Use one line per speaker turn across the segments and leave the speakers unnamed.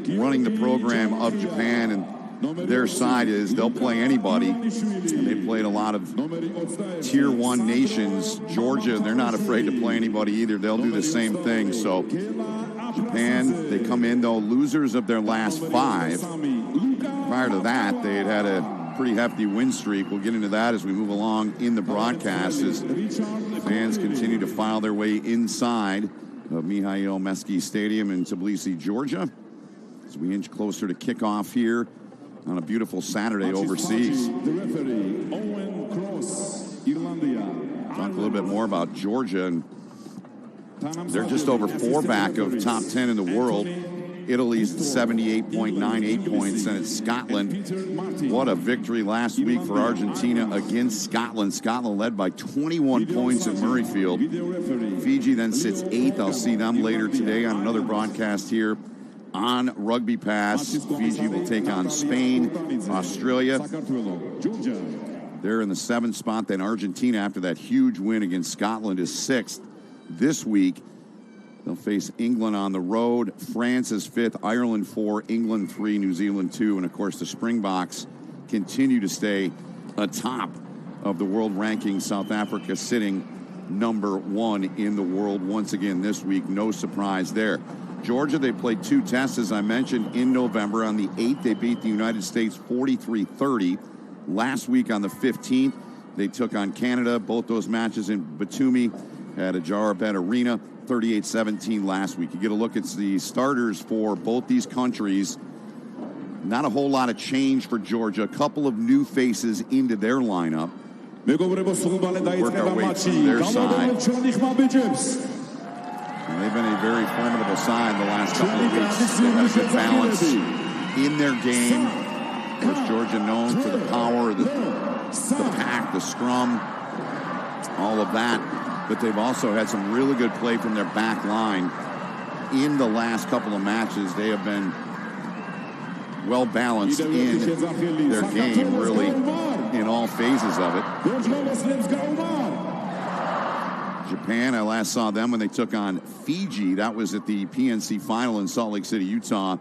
running the program of Japan, and their side is they'll play anybody. And they played a lot of Tier 1 nations. Georgia, they're not afraid to play anybody either. They'll do the same thing. So Japan, they come in, though, losers of their last 5. Prior to that, they had a pretty hefty win streak. We'll get into that as we move along in the broadcast as fans continue to file their way inside of Mikheil Meskhi Stadium in Tbilisi, Georgia, as we inch closer to kickoff here on a beautiful Saturday overseas. Talk a little bit more about Georgia, and they're just over 4 back of top 10 in the world. Italy's 78.98 points, and it's Scotland. What a victory last week for Argentina against Scotland. Scotland led by 21 points at Murrayfield. Fiji then sits 8th. I'll see them later today on another broadcast here on Rugby Pass. Fiji will take on Spain, Australia. They're in the 7th spot. Then Argentina, after that huge win against Scotland, is 6th. This week, they'll face England on the road. France is 5th, Ireland 4, England 3, New Zealand 2. And, of course, the Springboks continue to stay atop of the world rankings. South Africa sitting number 1 in the world once again this week. No surprise there. Georgia, they played 2 tests, as I mentioned, in November. On the 8th, they beat the United States 43-30. Last week on the 15th, they took on Canada. Both those matches in Batumi at Ajara-Bet Arena, 38-17 last week. You get a look at the starters for both these countries. Not a whole lot of change for Georgia. A couple of new faces into their lineup. Work our way through their side. And they've been a very formidable side the last couple of weeks. They have a good balance in their game. Of course, Georgia known for the power, the pack, the scrum, all of that. But they've also had some really good play from their back line in the last couple of matches. They have been well balanced in their game, really, in all phases of it. Japan, I last saw them when they took on Fiji. That was at the PNC final in Salt Lake City, Utah.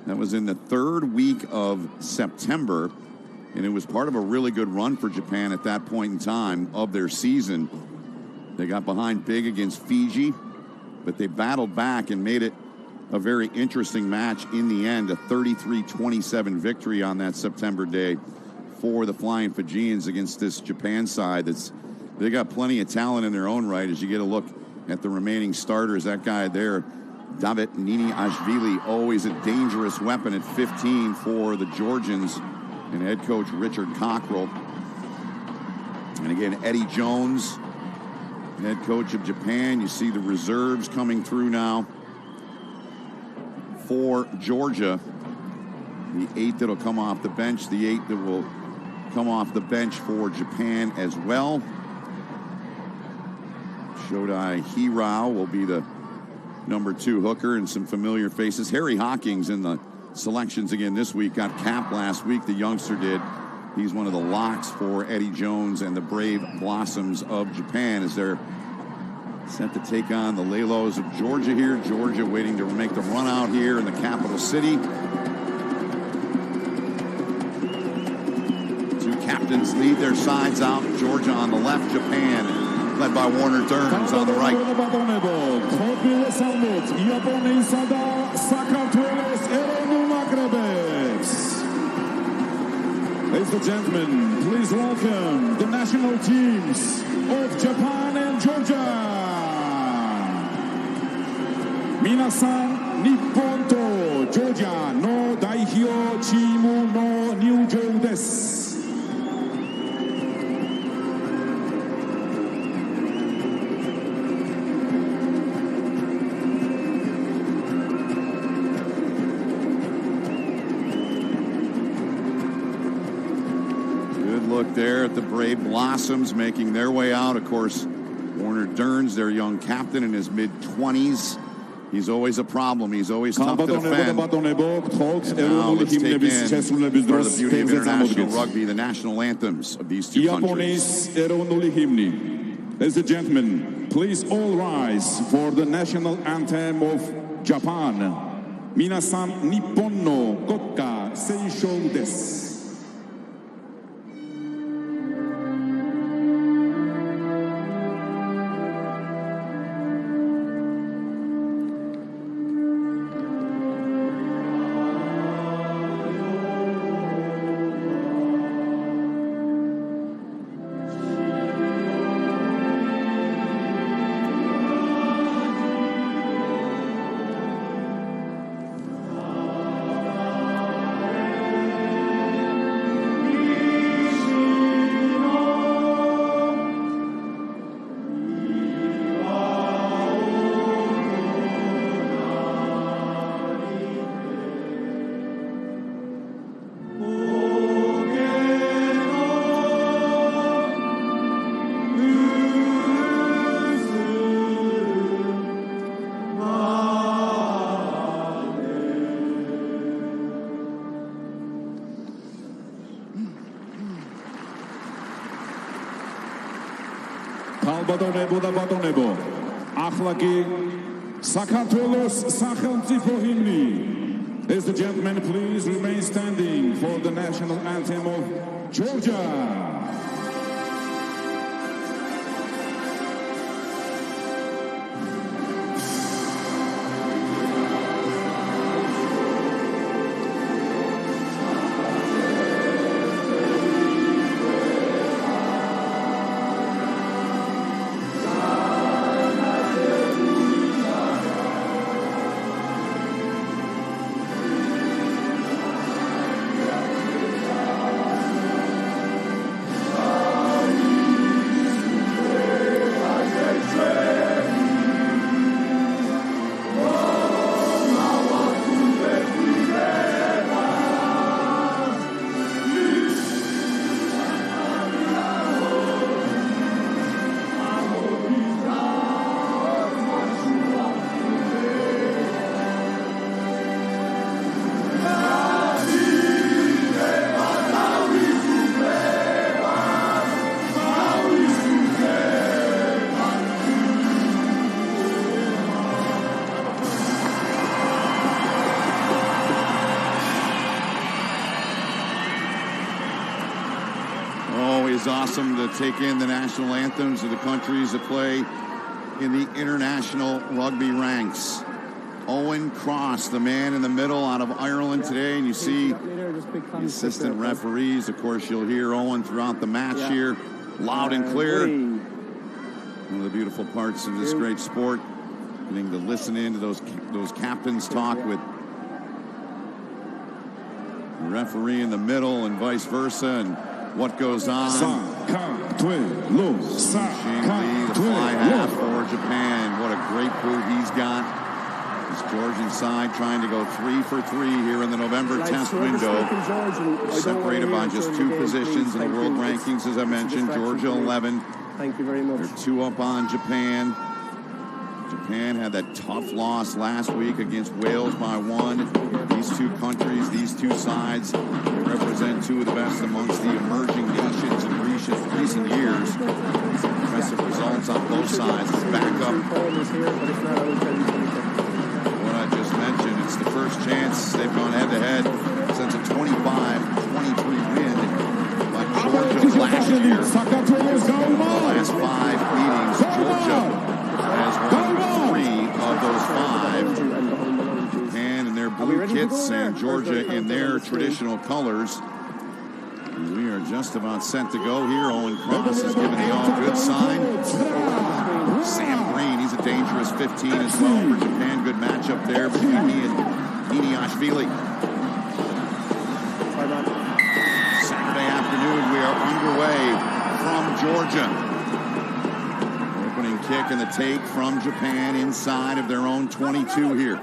That was in the 3rd week of September, and it was part of a really good run for Japan at that point in time of their season. They got behind big against Fiji, but they battled back and made it a very interesting match in the end. A 33-27 victory on that September day for the Flying Fijians against this Japan side they got plenty of talent in their own right. As you get a look at the remaining starters, that guy there, David Nini-Ashvili, always a dangerous weapon at 15 for the Georgians, and head coach Richard Cockrell. And again, Eddie Jones, head coach of Japan. You see the reserves coming through now for Georgia. The 8 that'll come off the bench, the 8 that will come off the bench for Japan as well. Shodai Hirao will be the number 2 hooker, and some familiar faces. Harry Hawkins in the selections again this week. Got capped last week, the youngster did. He's one of the locks for Eddie Jones and the Brave Blossoms of Japan as they're set to take on the Lalos of Georgia here. Georgia waiting to make the run out here in the capital city. 2 captains lead their sides out. Georgia on the left, Japan led by Warner Durns on the right.
Ladies and gentlemen, please welcome the national teams of Japan and Georgia. Minasan, Nippon to Georgia no daihyo team no入場です.
There at the Brave Blossoms making their way out. Of course, Warner Durns, their young captain in his mid-20s. He's always a problem. He's always tough to defend. And now let's take in part of the beauty of international rugby, the national anthems of these 2 countries.
Ladies and gentlemen, please all rise for the national anthem of Japan. 皆さん、日本の国歌斉唱です。Kalbadonebo და ბატონებო, ახლა კი საქართველოს სახელმწიფო ჰიმნი. As the gentlemen please remain standing for the national anthem of Georgia.
Always awesome to take in the national anthems of the countries that play in the international rugby ranks. Owen Cross, the man in the middle out of Ireland today, and you see the assistant referees. Of course, you'll hear Owen throughout the match here, loud and clear. One of the beautiful parts of this great sport, getting to listen in to those captains talk with the referee in the middle and vice versa, and what goes on. The fly half for Japan. What a great boot he's got. This Georgian side trying to go 3 for 3 here in the November test window. Separated by just 2 positions in the world rankings, as I mentioned. Georgia 11.
Thank you very much.
They're 2 up on Japan. Japan had that tough loss last week against Wales by 1. These 2 countries, these 2 sides, they represent 2 of the best amongst the emerging nations in recent years. Impressive results on both sides. Back up what I just mentioned. It's the first chance they've gone head-to-head since a 25-23 win by Georgia last year. The last 5 meetings, Georgia has won 3 of those 5. Japan in their blue kits and Georgia in their traditional colors. And we are just about set to go here. Owen Cross is giving the all-good sign. Sam Green, he's a dangerous 15 as well for Japan. Good matchup there between he and Mikheil. Saturday afternoon, we are underway from Georgia. Opening kick and the take from Japan inside of their own 22 here.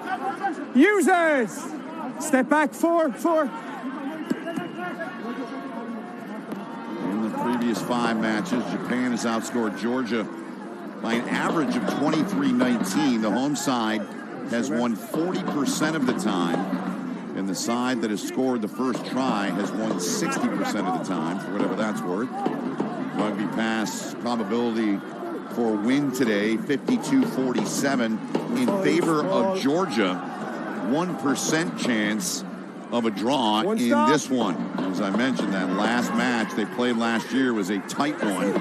Users! Step back, 4.
In the previous 5 matches, Japan has outscored Georgia by an average of 23-19. The home side has won 40% of the time, and the side that has scored the first try has won 60% of the time, for whatever that's worth. Rugby Pass probability for win today, 52-47 in favor of Georgia. 1% chance of a draw in this one. As I mentioned, that last match they played last year was a tight one,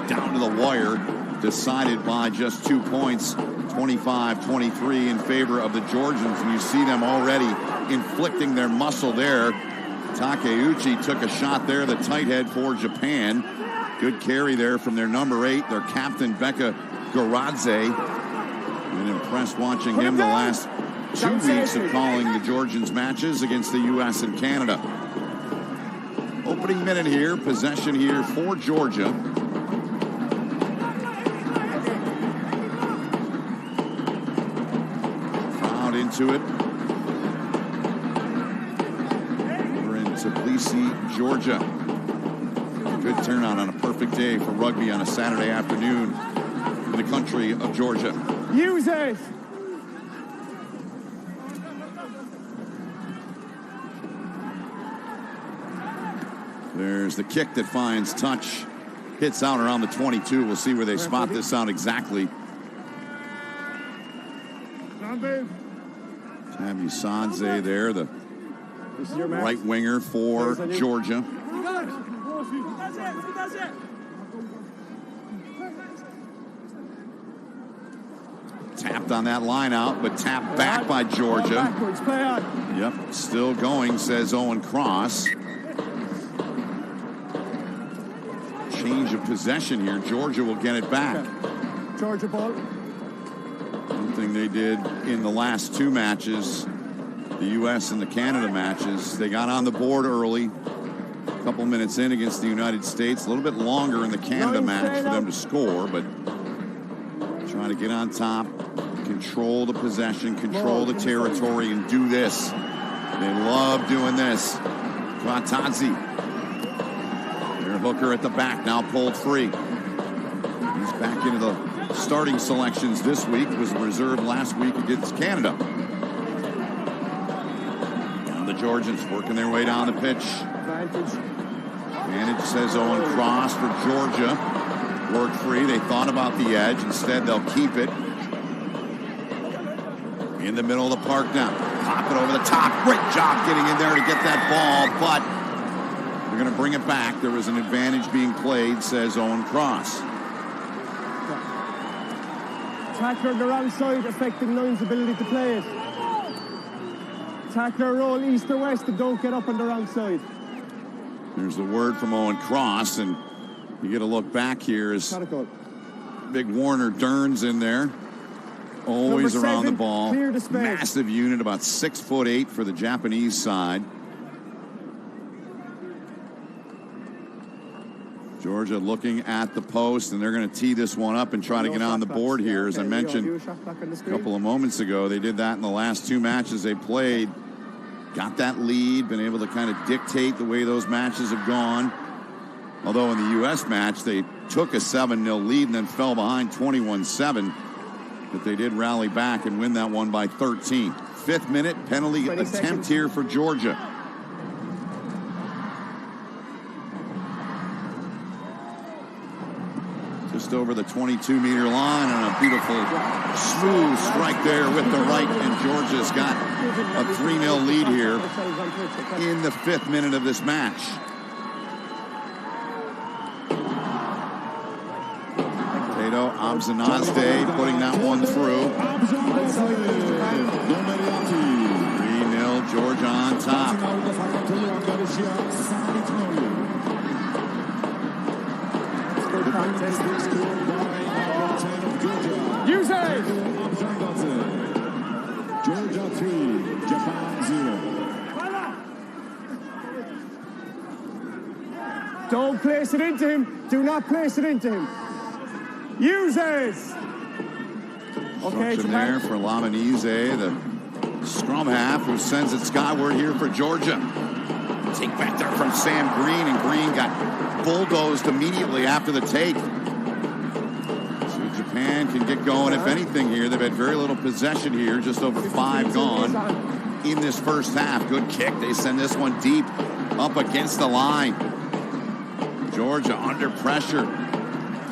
down to the wire, decided by just 2 points, 25-23 in favor of the Georgians. And you see them already inflicting their muscle there. Takeuchi took a shot there, the tight head for Japan. Good carry there from their number 8, their captain, Becca Goradze. Been impressed watching him the last 2 weeks of calling the Georgians matches against the U.S. and Canada. Opening minute here, possession here for Georgia. Crowd into it. We're in Tbilisi, Georgia. Good turnout on a perfect day for rugby on a Saturday afternoon in the country of Georgia.
Use it!
There's the kick that finds touch. Hits out around the 22. We'll see where they spot this out exactly. Tabusadze there, the right winger for Georgia. Tapped on that line out, but tapped back by Georgia. Yep, still going, says Owen Cross. Change of possession here. Georgia will get it back.
Georgia ball.
One thing they did in the last 2 matches, the U.S. and the Canada matches, they got on the board early. A couple minutes in against the United States. A little bit longer in the Canada match for them to score, but trying to get on top, control the possession, control the territory, and do this. They love doing this. Kwatazi. Their hooker at the back, now pulled free. He's back into the starting selections this week. Was reserved last week against Canada. Now the Georgians working their way down the pitch. Advantage, says Owen Cross for Georgia. Work free. They thought about the edge. Instead, they'll keep it. In the middle of the park now. Pop it over the top. Great job getting in there to get that ball, but they're going to bring it back. There was an advantage being played, says Owen Cross.
Tackler on the wrong side, affecting Nine's ability to play it. Tackler roll east or west and don't get up on the wrong side.
There's the word from Owen Cross, and you get a look back here as big Warner Dern's in there. Always around the ball. Massive unit, about 6'8" for the Japanese side. Georgia looking at the post, and they're going to tee this one up and try to get on the board here. As I mentioned a couple of moments ago, they did that in the last 2 matches they played. Got that lead, been able to kind of dictate the way those matches have gone. Although in the U.S. match, they took a 7-0 lead and then fell behind 21-7. But they did rally back and win that one by 13. 5th minute penalty attempt here for Georgia. Just over the 22-meter line, and a beautiful smooth strike there with the right, and Georgia's got a 3-0 lead here in the 5th minute of this match. Tato Abzanazde putting that one through. 3-0, Georgia on top.
Use it!
Georgia 3, Japan 0.
Don't place it into him. Do not place it into him. Use it! Okay,
Japan there for Lamanise, the scrum half who sends it skyward here for Georgia. Take back there from Sam Green, and Green got bulldozed immediately after the take. So Japan can get going, if anything, here. They've had very little possession here, just over 5 gone in this first half. Good kick. They send this one deep up against the line. Georgia under pressure.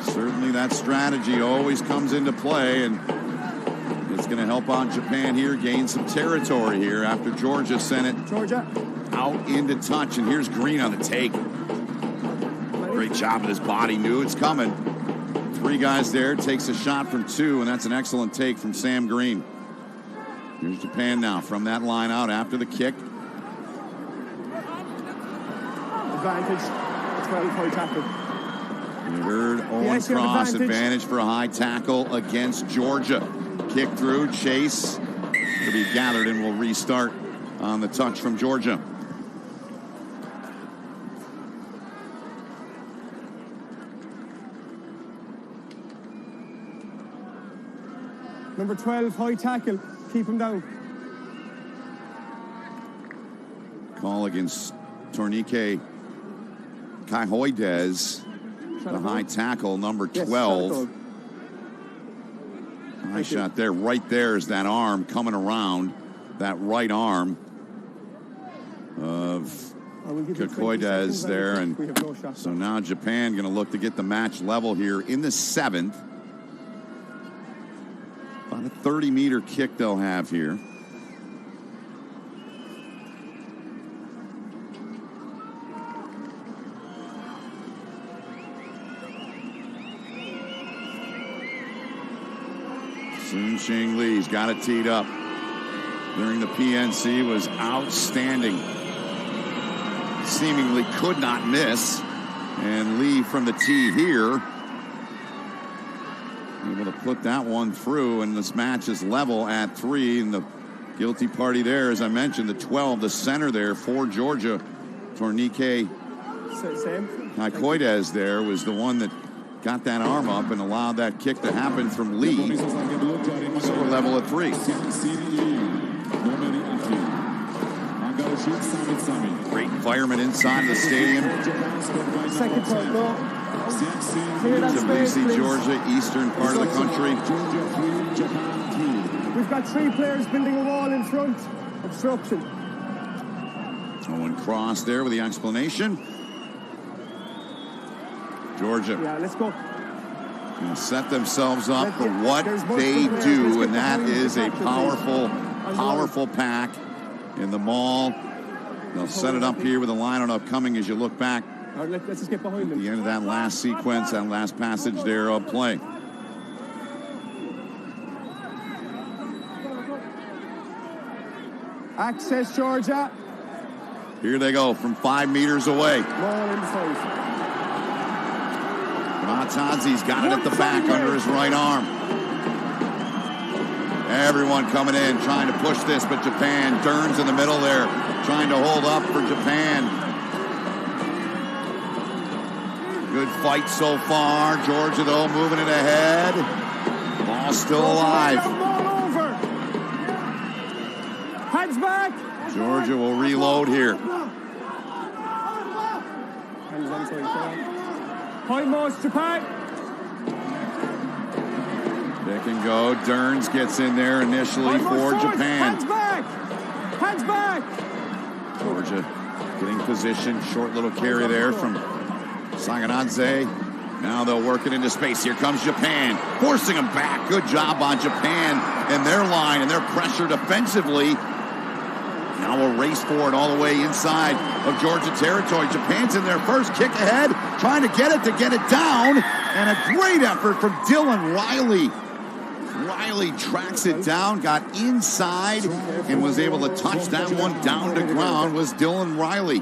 Certainly that strategy always comes into play, and it's going to help out Japan here, gain some territory here after Georgia sent it out into touch. And here's Green on the take. Great job with his body, knew it's coming. 3 guys there, takes a shot from 2, and that's an excellent take from Sam Green. Here's Japan now from that line out after the kick.
Advantage. It's very high tackle.
You heard Owen Cross, advantage for a high tackle against Georgia. Kick through, chase to be gathered, and will restart on the touch from Georgia.
Number 12, high tackle. Keep him down.
Call against Tornike Kaihoides. The high tackle, number 12. Nice shot there. Right there is that arm coming around. That right arm of Kaihoides there. And so now Japan going to look to get the match level here in the 7th. About a 30-meter kick they'll have here. Soon Shing Lee's got it teed up. During the PNC was outstanding. Seemingly could not miss. And Lee from the tee here able to put that one through, and this match is level at 3. And the guilty party there, as I mentioned, the 12, the center there for Georgia, Tornike Kaihoides there, was the one that got that arm up and allowed that kick to happen from Lee. So we're level at 3. Great environment inside the stadium.
Second time goal.
Tbilisi, Georgia, eastern part of the country.
We've got 3 players building a wall in front. Obstruction.
Owen Cross there with the explanation. Georgia.
Yeah, let's go.
Going to set themselves up for what they do, and that is a powerful pack in the maul. They'll set it up here with the line upcoming as you look back.
All right, let's just get behind them.
The end of that last sequence, that last passage there of play.
Access, Georgia.
Here they go from 5 meters away. Matazi's got it at the back under his right arm. Everyone coming in, trying to push this, but Japan, Dern's in the middle there, trying to hold up for Japan. Good fight so far. Georgia, though, moving it ahead. Ball still alive.
Hands back.
Georgia will reload here.
High most, Japan.
Pick and go. Derns gets in there initially for Japan.
Hands back. Hands back.
Georgia getting position. Short little carry there from Saganadze. Now they'll work it into space. Here comes Japan, forcing them back. Good job on Japan and their line and their pressure defensively. Now we'll race forward all the way inside of Georgia territory. Japan's in their first, kick ahead, trying to get it down. And a great effort from Dylan Riley. Riley tracks it down, got inside, and was able to touch that one down to ground, was Dylan Riley.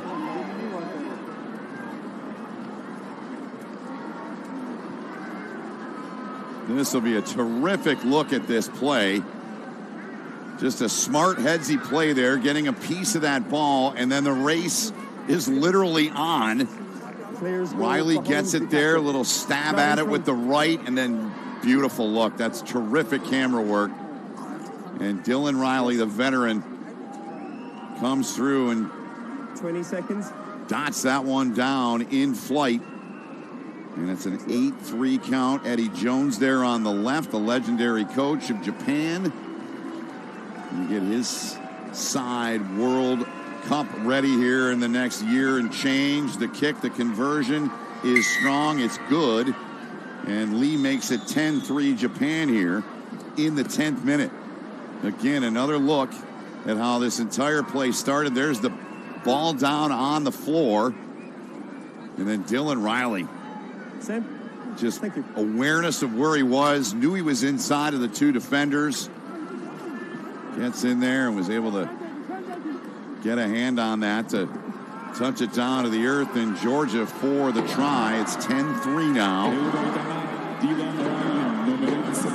This will be a terrific look at this play. Just a smart headsy play there, getting a piece of that ball, and then the race is literally on. Riley gets it there, a little stab at it with the right, and then beautiful look. That's terrific camera work. And Dylan Riley, the veteran, comes through and
20 seconds.
Dots that one down in flight. And it's an 8-3 count. Eddie Jones there on the left, the legendary coach of Japan. And get his side World Cup ready here in the next year and change. The kick, the conversion is strong. It's good. And Lee makes it 10-3 Japan here in the 10th minute. Again, another look at how this entire play started. There's the ball down on the floor. And then Dylan Riley.
Same.
Just awareness of where he was. Knew he was inside of the two defenders. Gets in there and was able to get a hand on that to touch it down to the earth. And Georgia for the try. It's 10-3 now.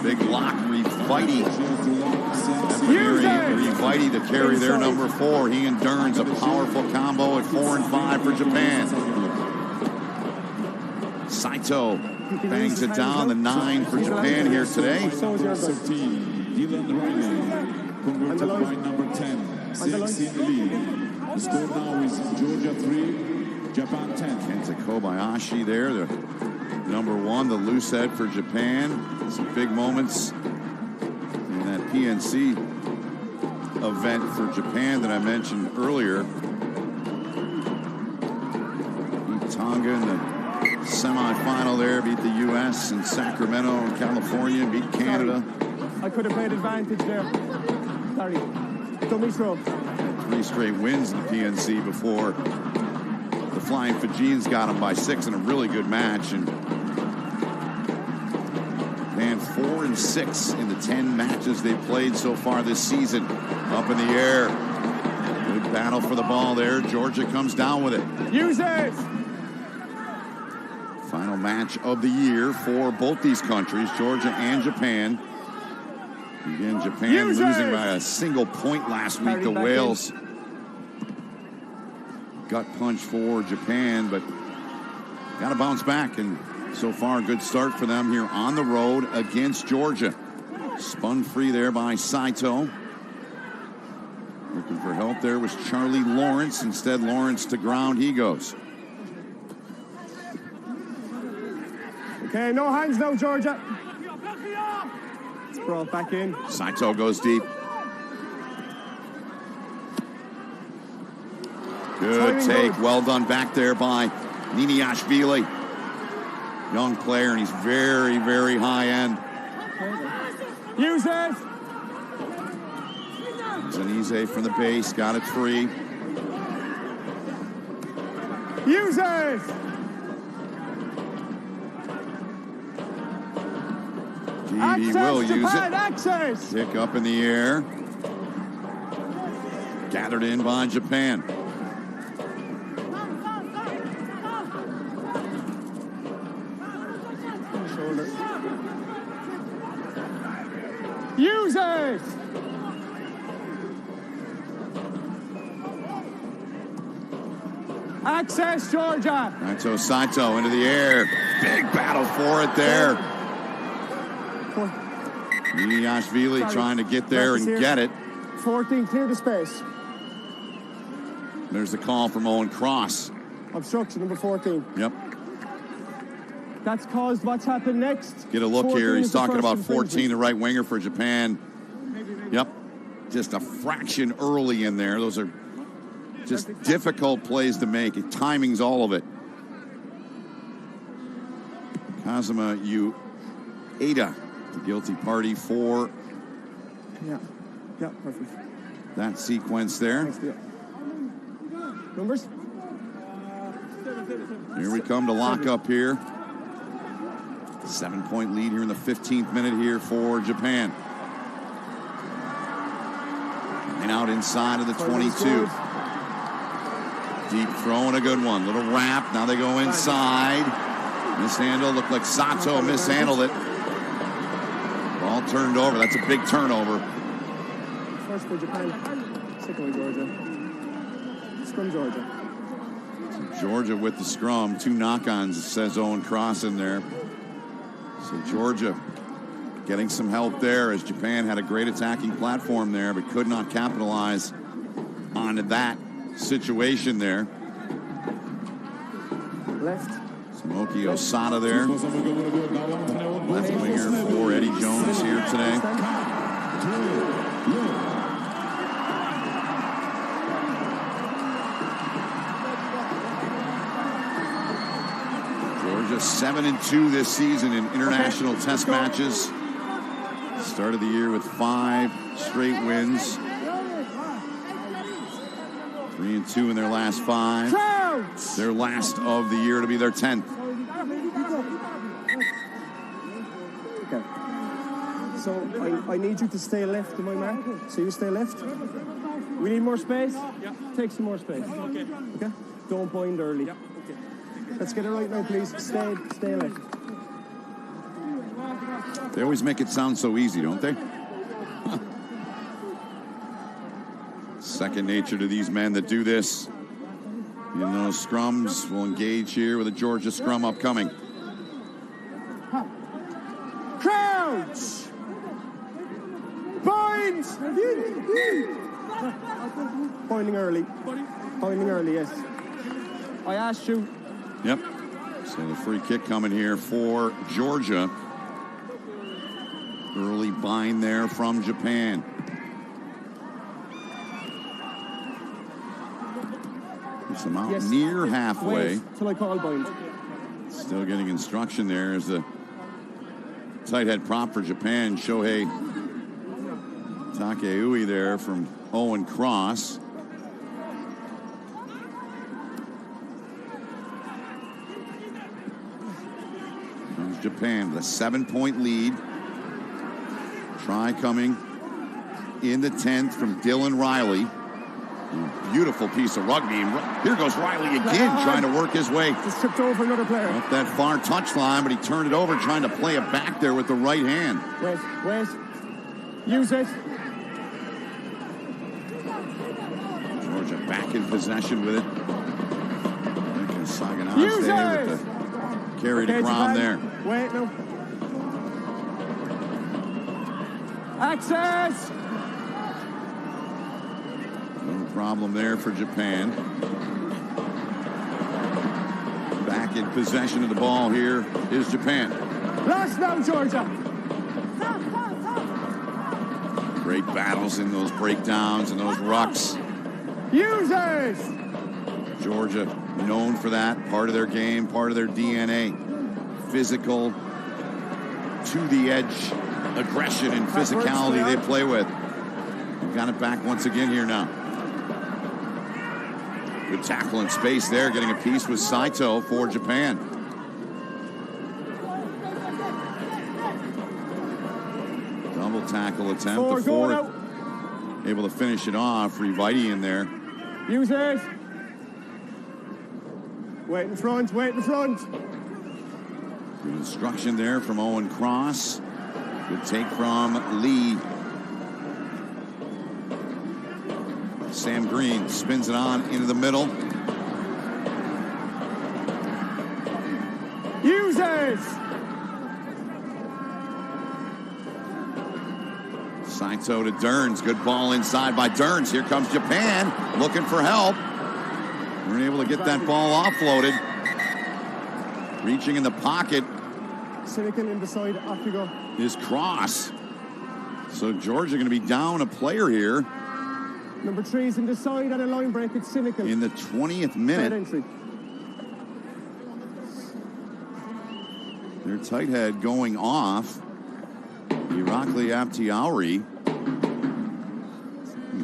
Big lock, Revite. Revite to carry their number 4. He and Dern's a powerful combo at 4 and 5 for Japan. Saito bangs it down, the 9 for Japan here today.
Converted by number 10, 6 in the lead. The score now is Georgia 3, Japan 10.
Kenta Kobayashi there, the number 1, the loose head for Japan. Some big moments in that PNC event for Japan that I mentioned earlier. Beat Tonga in the semifinal there, beat the U.S. in Sacramento in California, beat Canada.
I could have played advantage there. Sorry. Dummy throw.
3 straight wins in the PNC before the Flying Fijians got them by 6 in a really good match. And Japan 4 and 6 in the 10 matches they've played so far this season. Up in the air. Good battle for the ball there. Georgia comes down with it.
Use it!
Final match of the year for both these countries, Georgia and Japan. Again, Japan losing by a single point last week. The Wales gut punch for Japan, but got to bounce back. And so far, a good start for them here on the road against Georgia. Spun free there by Saito. Looking for help there was Charlie Lawrence. Instead, Lawrence to ground he goes.
Okay, no hands now, Georgia. It's brought back in.
Saito goes deep. Good take. Well done back there by Niniashvili. Young player, and he's very, very high end.
Use it.
Zanize from the base. Got it free.
Use it.
He will use it.
Access.
Kick up in the air. Gathered in by Japan.
Shoulder. Use it. Access, Georgia.
Saito into the air. Big battle for it there. Niniashvili trying to get there and get it.
14, clear the space.
There's the call from Owen Cross.
Obstruction, number 14.
Yep.
That's caused what's happened next.
Get a look here. He's talking about 14, the right winger for Japan. Yep. Just a fraction early in there. Those are just difficult plays to make. Timing's all of it. Kazuma Ueda, the guilty party for
yeah, perfect.
That sequence there.
Numbers?
Here we come to lock up here. 7-point lead here in the 15th minute here for Japan. And out inside of the 22. Deep throw and a good one. Little wrap. Now they go inside. Mishandle. Looked like Sato mishandled it. Ball turned over. That's a big turnover.
First for Japan. Second for Georgia. Scrum Georgia.
So Georgia with the scrum. 2 knock-ons, says Owen Cross in there. So Georgia getting some help there as Japan had a great attacking platform there, but could not capitalize on that situation there.
Left.
Samoki Osada there. Left winger for Eddie Jones here today. Georgia 7-2 this season in international test matches. Started the year with 5 straight wins. 3-2 in their last 5. Their last of the year to be their 10th.
Okay. So I need you to stay left of my mark. So you stay left. We need more space. Yeah. Take some more space. Okay. Okay. Don't bind early. Yeah. Okay. Let's get it right now, please. Stay left.
They always make it sound so easy, don't they? Second nature to these men that do this. In those scrums, we'll engage here with a Georgia scrum upcoming.
Crouch! Bind! Binding early. Binding early, yes. I asked you.
Yep. So the free kick coming here for Georgia. Early bind there from Japan. It's them out near halfway.
Till I call bind.
Still getting instruction there as the tight head prop for Japan, Shohei Takeui there from Owen Cross. Comes Japan with a 7-point lead. Try coming in the 10th from Dylan Riley. Beautiful piece of rugby. Here goes Riley again, trying to work his way.
Just tripped over another player.
Up that far touchline, but he turned it over, trying to play it back there with the right hand.
Wait. Use it.
Georgia back in possession with it. Saganaz
Use
there
it.
with the carry to ground there.
Wait, no. Access!
No problem there for Japan. Back in possession of the ball here is Japan.
Last now, Georgia.
Great battles in those breakdowns and those rucks.
Use it!
Georgia known for that. Part of their game, part of their DNA. Physical, to the edge aggression and physicality they play with. We've got it back once again here now. Good tackle in space there, getting a piece with Saito for Japan. Double tackle attempt. The fourth able to finish it off. Riviti in there.
Use it. Wait in front. Good
instruction there from Owen Cross. Good take from Lee. Sam Green spins it on into the middle.
Use it!
Saito to Derns. Good ball inside by Derns. Here comes Japan looking for help. We're able to get that ball offloaded. Reaching in the pocket.
Cynical in the side, off you go.
Is Cross. So Georgia going to be down a player here.
Number 3 is in the side and a line break. It's Cynical.
In the 20th minute. Their tight head going off. Irakli Abtiauri.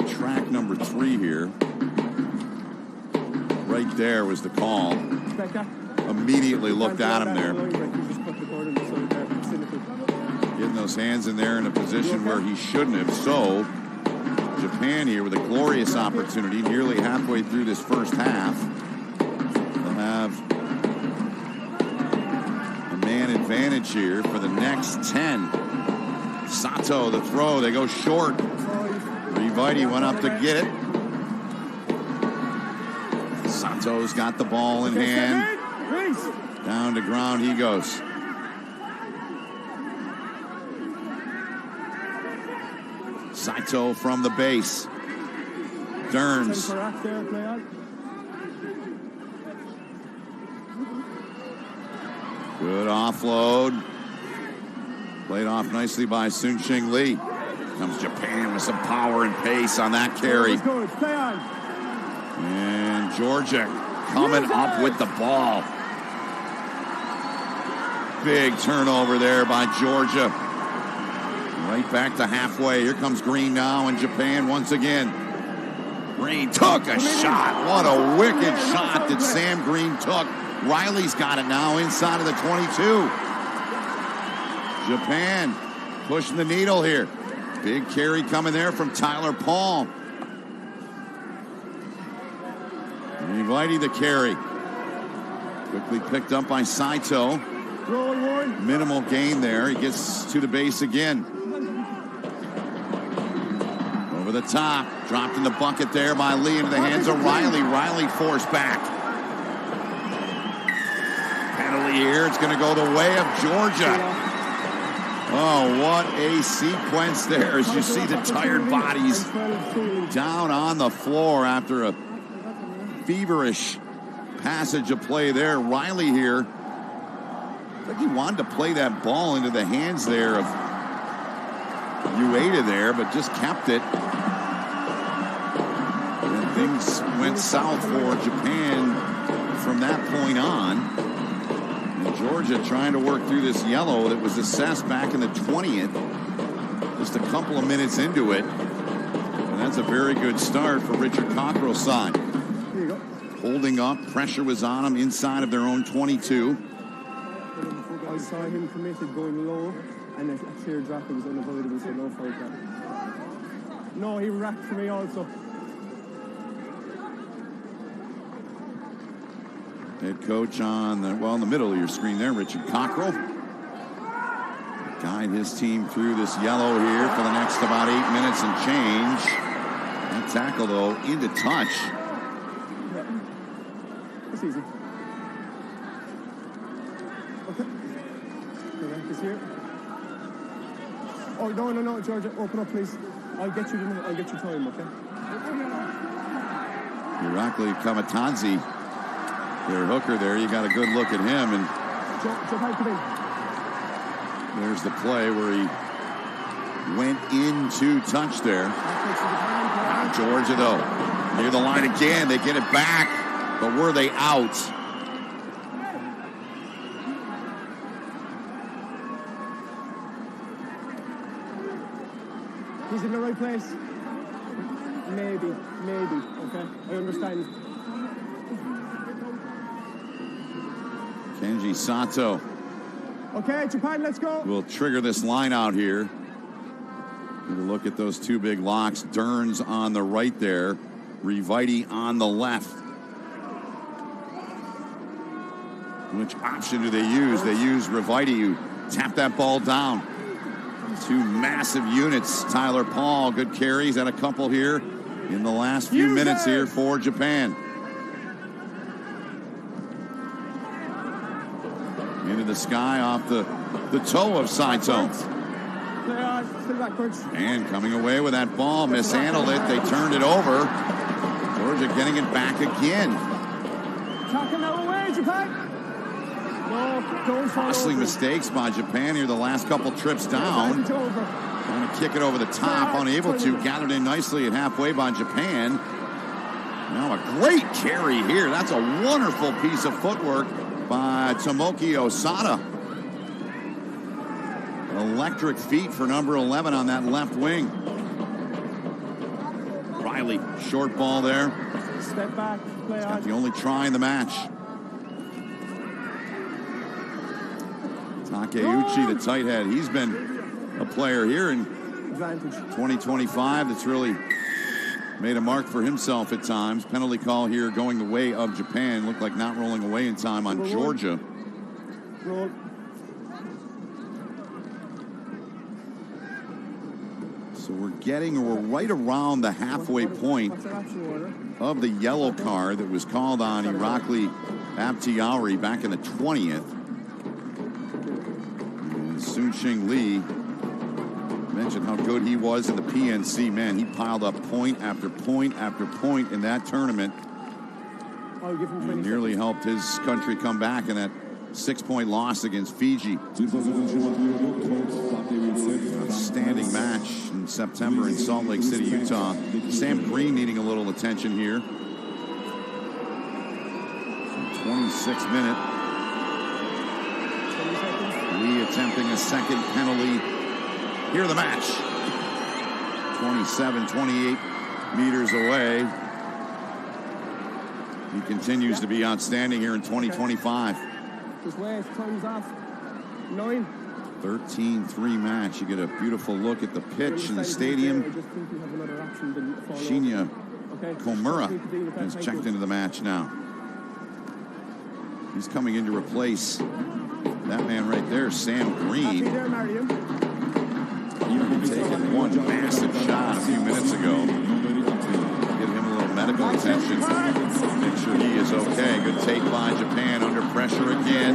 Track number 3 here. Right there was the call. Immediately looked at him there. Getting those hands in there in a position where he shouldn't have. So Japan here with a glorious opportunity nearly halfway through this first half. They'll have a man advantage here for the next 10. Sato, the throw, they go short. Riviti went up to get it. Sato's got the ball in hand. Down to ground he goes. Saito from the base. Derns. Good offload. Played off nicely by Sun Ching Lee. Comes Japan with some power and pace on that carry. And Georgia coming up with the ball. Big turnover there by Georgia. Right back to halfway. Here comes Green now, and Japan once again. Green took a shot. What a wicked shot that Sam Green took. Riley's got it now inside of the 22. Japan pushing the needle here. Big carry coming there from Tyler Paul. Revite the carry. Quickly picked up by Saito. Minimal gain there. He gets to the base again. Over the top. Dropped in the bucket there by Lee into the hands of Riley. Riley forced back. Penalty here. It's going to go the way of Georgia. Oh, what a sequence there as you see the tired bodies down on the floor after a feverish passage of play there. Riley here, I think he wanted to play that ball into the hands there of Ueda there, but just kept it. And things went south for Japan from that point on. And Georgia trying to work through this yellow that was assessed back in the 20th. Just a couple of minutes into it. And that's a very good start for Richard Cockrell's side.
Here you go.
Holding up, pressure was on him inside of their own 22.
I saw him committed going low, and a clear drop. It was unavoidable, so no foul drop. No, he racked for me also.
Head coach on the, well, in the middle of your screen there, Richard Cockrell. Guide his team through this yellow here for the next about 8 minutes and change. That tackle, though, into touch.
Yeah. That's easy. Okay. Is here. Oh, no, Georgia, open up, please. I'll get you time, okay?
Irakli Kamatanzi. Their hooker there, you got a good look at him, and there's the play where he went into touch there. Georgia, though, near the line again. They get it back, but were they out?
He's in the right place. Maybe, okay? I understand.
Kenji Sato.
Okay, Japan, let's go.
We'll trigger this line out here. Get a look at those two big locks. Derns on the right there. Revite on the left. Which option do they use? They use Revite. You tap that ball down. Two massive units. Tyler Paul, good carries. Had a couple here in the last few minutes here for Japan. Into the sky off the toe of Saito. And coming away with that ball, mishandled it. They turned it over. Georgia getting it back again. Costly mistakes by Japan here the last couple trips down. Trying to kick it over the top, unable to. Gathered in nicely at halfway by Japan. Now a great carry here. That's a wonderful piece of footwork by Tomoki Osada. Electric feet for number 11 on that left wing. Riley, short ball there.
Step back, play
Got the only try in the match. Takeuchi, the tight head, he's been a player here in 2025 that's really made a mark for himself at times. Penalty call here going the way of Japan. Looked like not rolling away in time on Georgia.
Roll.
So we're right around the halfway point of the yellow card that was called on Irakli Abtiauri back in the 20th. And Sun-Ching Lee mentioned how good he was in the PNC. Man, he piled up point after point after point in that tournament. He nearly helped his country come back in that 6-point loss against Fiji. Outstanding match in September in Salt Lake City, Utah. Sam Green needing a little attention here. 26 minute. Lee attempting a second penalty here the match. 27, 28 meters away. He continues to be outstanding here in 2025.
Just wait, time's off. 9.
13-3 match. You get a beautiful look at the pitch in the stadium. Shinya Komura has checked into the match now. He's coming in to replace that man right there, Sam Green. Taking one massive shot a few minutes ago. Give him a little medical attention. Make sure he is okay. Good take by Japan under pressure again.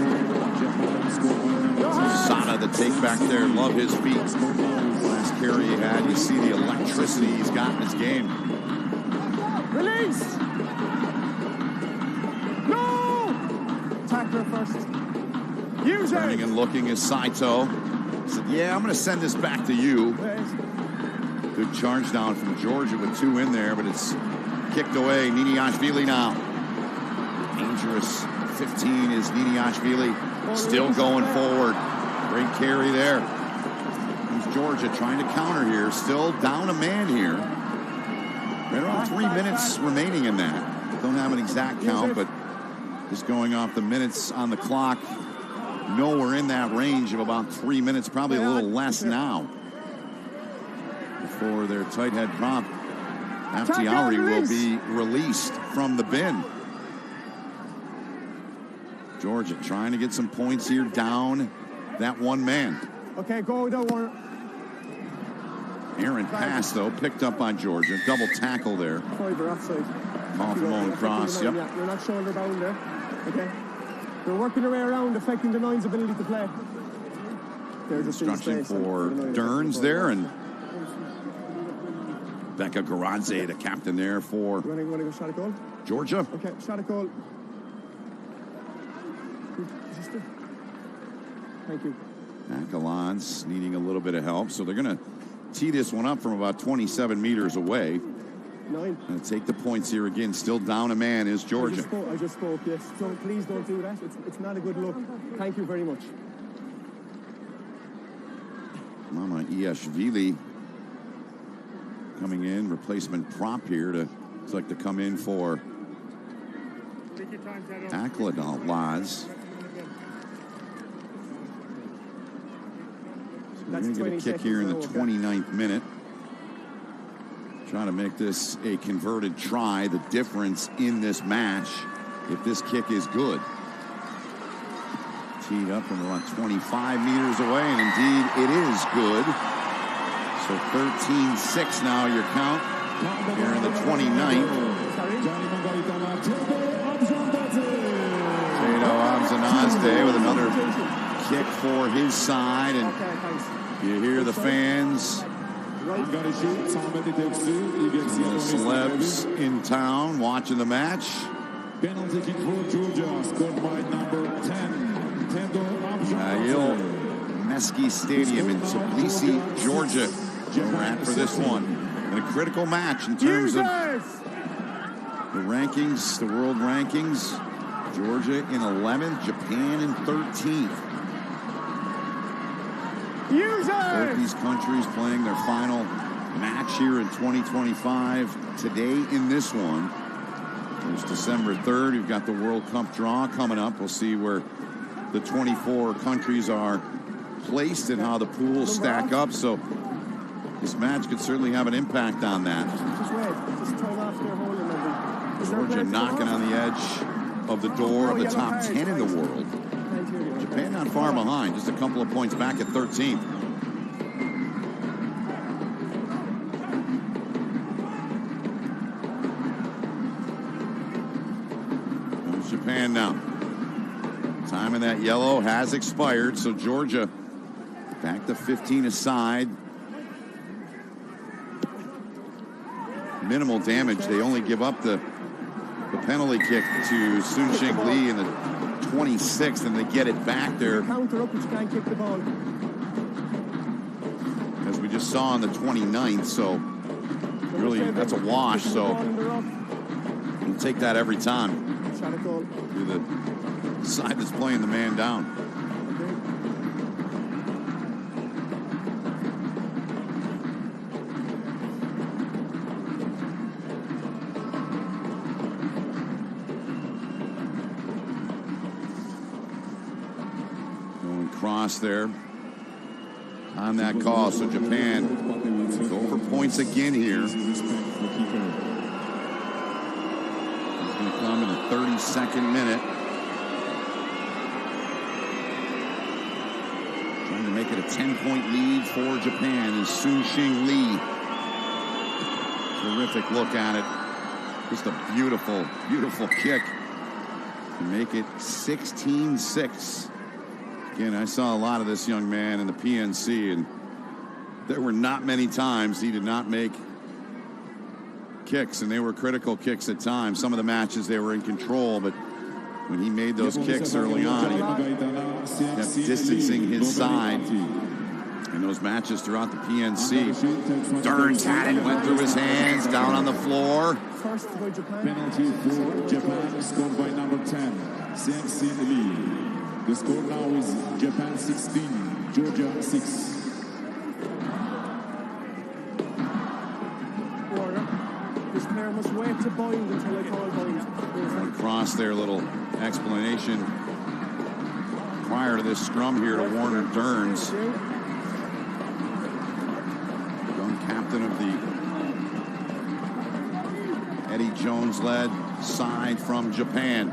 Sada, the take back there. Love his feet. Last carry he had. You see the electricity he's got in his game.
Release! No! Tackler first. Use it!
Turning and looking is Saito. Said, yeah, I'm going to send this back to you. Good charge down from Georgia with 2 in there, but it's kicked away. Niniashvili now. Dangerous 15 is Niniashvili. Still going forward. Great carry there. Here's Georgia trying to counter here. Still down a man here. Right around 3 minutes remaining in that. Don't have an exact count, but just going off the minutes on the clock. Nowhere in that range of about 3 minutes, probably a little less now. Before their tight head prop, Aftiari will be released from the bin. Georgia trying to get some points here down that one man.
Okay, go, don't worry.
Aaron pass, though, picked up by Georgia. Double tackle there.
Fiver offside.
Call from Owen Cross, yep.
You're not shoulder bound there. Okay. They're working their way around, affecting the nine's ability to play.
Instruction for Derns there, and Becca Garadze, the captain there for
go shot at goal?
Georgia.
Okay, shot at goal. Thank you.
Akalon's needing a little bit of help, so they're going to tee this one up from about 27 meters away.
9.
Going to take the points here again. Still down a man is Georgia.
I just spoke, yes. So please don't do that. It's not a good look. Thank you very much.
Mama Iashvili coming in, replacement prop here to, looks like to come in for Akladaz. So we're going to get a kick here in the 29th minute. Trying to make this a converted try. The difference in this match, if this kick is good. Teed up from about 25 meters away, and indeed it is good. So 13-6 now your count here in the 29th. Jado Abzanazde with another kick for his side, and you hear the fans. The celebs in town watching the match.
Penalty kick for Georgia, scored by number 10.
Mikheil Meskhi Stadium in Tbilisi, Georgia. We're at for this one. And a critical match in terms of the rankings, the world rankings. Georgia in 11th, Japan in 13th. Both these countries playing their final match here in 2025. Today in this one, it's December 3rd. We've got the World Cup draw coming up. We'll see where the 24 countries are placed and how the pools stack up. So this match could certainly have an impact on that. Georgia knocking on the edge of the door of the top 10 in the world. Japan not far behind, just a couple of points back at 13th. There's Japan now. Time in that yellow has expired, so Georgia back to 15 aside. Minimal damage. They only give up the penalty kick to Sun Shing Lee in the 26th, and they get it back there.
Counter up, but you can't kick the ball.
As we just saw on the 29th, so really that's a wash. So we'll take that every time. To the side that's playing the man down. cross there on that call. So Japan go for points again here. He's going to come in the 32nd minute. Trying to make it a 10-point lead for Japan is Su-Shing Lee. Terrific look at it. Just a beautiful, beautiful kick to make it 16-6. Again, I saw a lot of this young man in the PNC, and there were not many times he did not make kicks, and they were critical kicks at times. Some of the matches they were in control, but when he made those kicks early on, he kept distancing his side in those matches throughout the PNC. Dern's had it, went through his hands, down on the floor.
Penalty for Japan, scored by number 10, CMC Lee. The score now is Japan 16, Georgia 6.
This player must wait to bind until I call bind.
Across their little explanation prior to this scrum here to Warner Derns, young captain of the Eddie Jones-led side from Japan.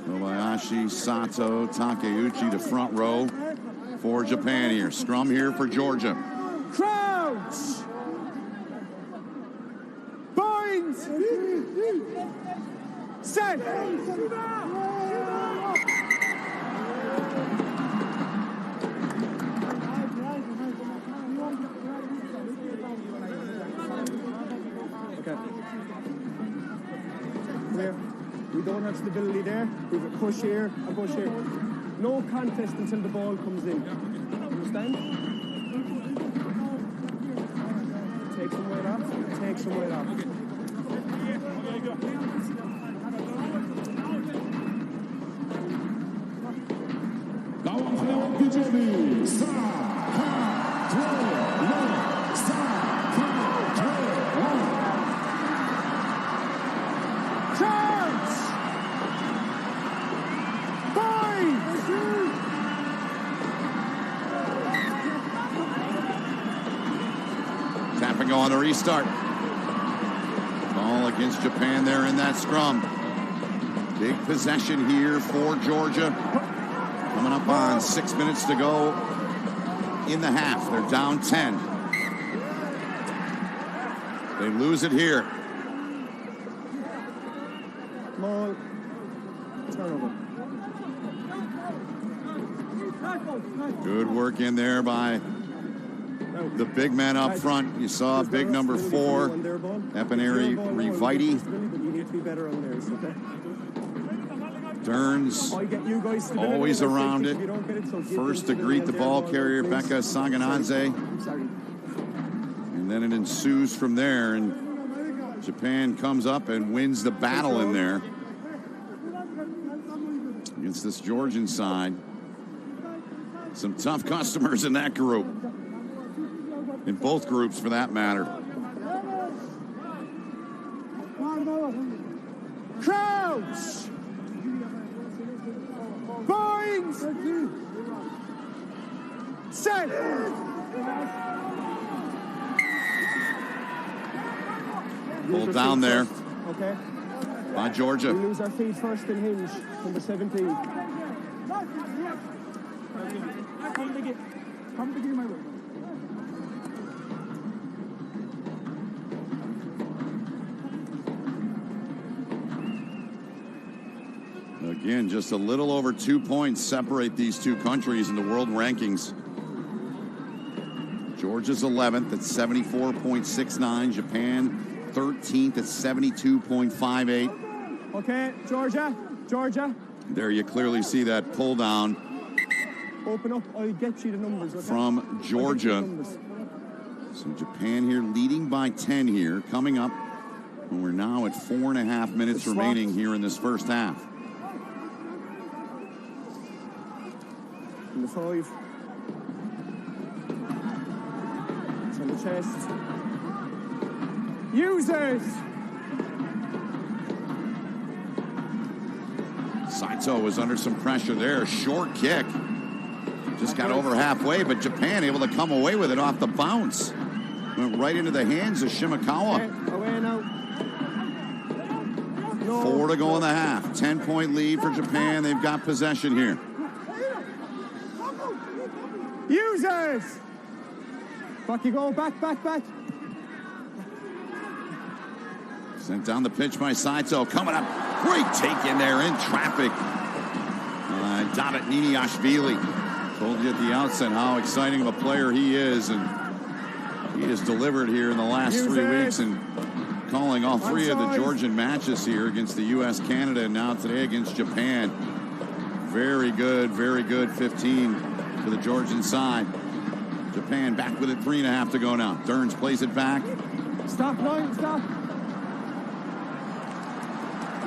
Kobayashi, Sato, Takeuchi, the front row for Japan here. Scrum here for Georgia.
Crouch! Bind! Set! Okay. Clear. We don't have stability there. We have a push here, a push here. No contest until the ball comes in. Understand? Take some weight off. Take some weight off.
Tapping on the restart. Ball against Japan there in that scrum. Big possession here for Georgia. Coming up on 6 minutes to go in the half. They're down 10. They lose it here.
Ball. Turnover.
Good work in there by the big man up front. You saw big number 4, Epineri Riviti. Derns always around it. First to greet the ball carrier, Becca Saganadze. And then it ensues from there, and Japan comes up and wins the battle in there against this Georgian side. Some tough customers in that group. In both groups, for that matter.
Crouch! Bind! Set!
Pulled down there.
Okay.
By Georgia.
We lose our feet first in hinge, number 17. Come to give my way.
Again, just a little over 2 points separate these two countries in the world rankings. Georgia's 11th at 74.69. Japan 13th at 72.58.
Okay, Georgia.
There you clearly see that pull down.
Open up. I'll get you the numbers. Okay?
From Georgia. So Japan here leading by 10 here. Coming up. And we're now at 4.5 minutes remaining here in this first half.
In the 5. It's on the chest. Use it!
Saito was under some pressure there. Short kick. Just got over halfway, but Japan able to come away with it off the bounce. Went right into the hands of Shimakawa.
Away now.
4 to go in the half. 10-point lead for Japan. They've got possession here.
Users! Back you go. Back.
Sent down the pitch by Saito. Coming up. Great take in there in traffic. David Niniashvili. Told you at the outset how exciting of a player he is, and he has delivered here in the last 3 weeks and calling all 3 of the Georgian matches here against the U.S., Canada, and now today against Japan. Very good 15 for the Georgian side. Japan back with it, 3.5 to go now. Derns plays it back.
Stop.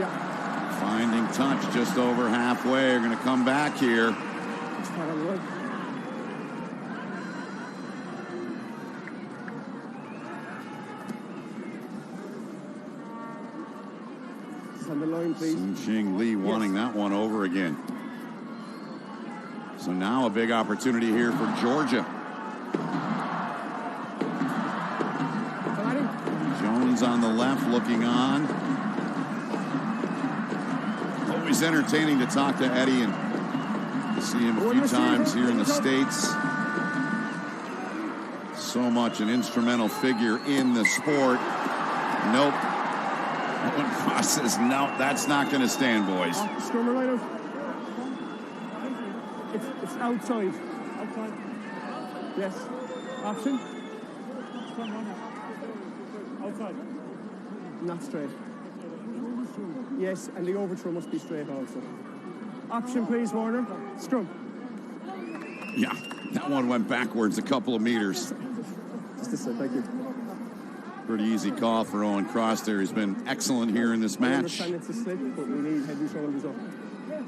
Yeah.
Finding touch just over halfway. They're going to come back here.
On the line, please.
Xing Lee wanting that one over again. So now a big opportunity here for Georgia. Jones on the left looking on. Always entertaining to talk to Eddie and see him a few times here in the States. So much an instrumental figure in the sport. Nope. Owen Cross says, no, that's not going to stand, boys.
Stormer right out. It's outside. Yes. Option. Outside. Not straight. Yes, and the overthrow must be straight also. Option, please, Warner. Scrum.
Yeah, that one went backwards a couple of meters.
Just a sec, thank you.
Pretty easy call for Owen Cross there. He's been excellent here in this match.
I understand it's a slip, but we need head and shoulders up.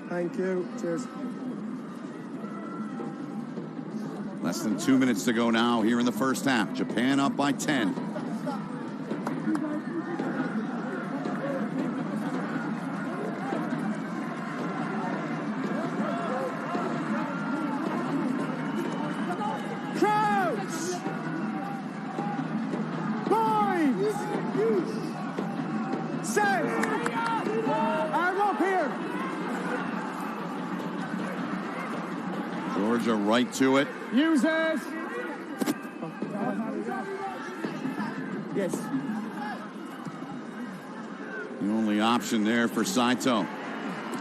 Thank you. Cheers.
Less than 2 minutes to go now here in the first half. Japan up by 10. Georgia right to it.
Users. Yes.
The only option there for Saito.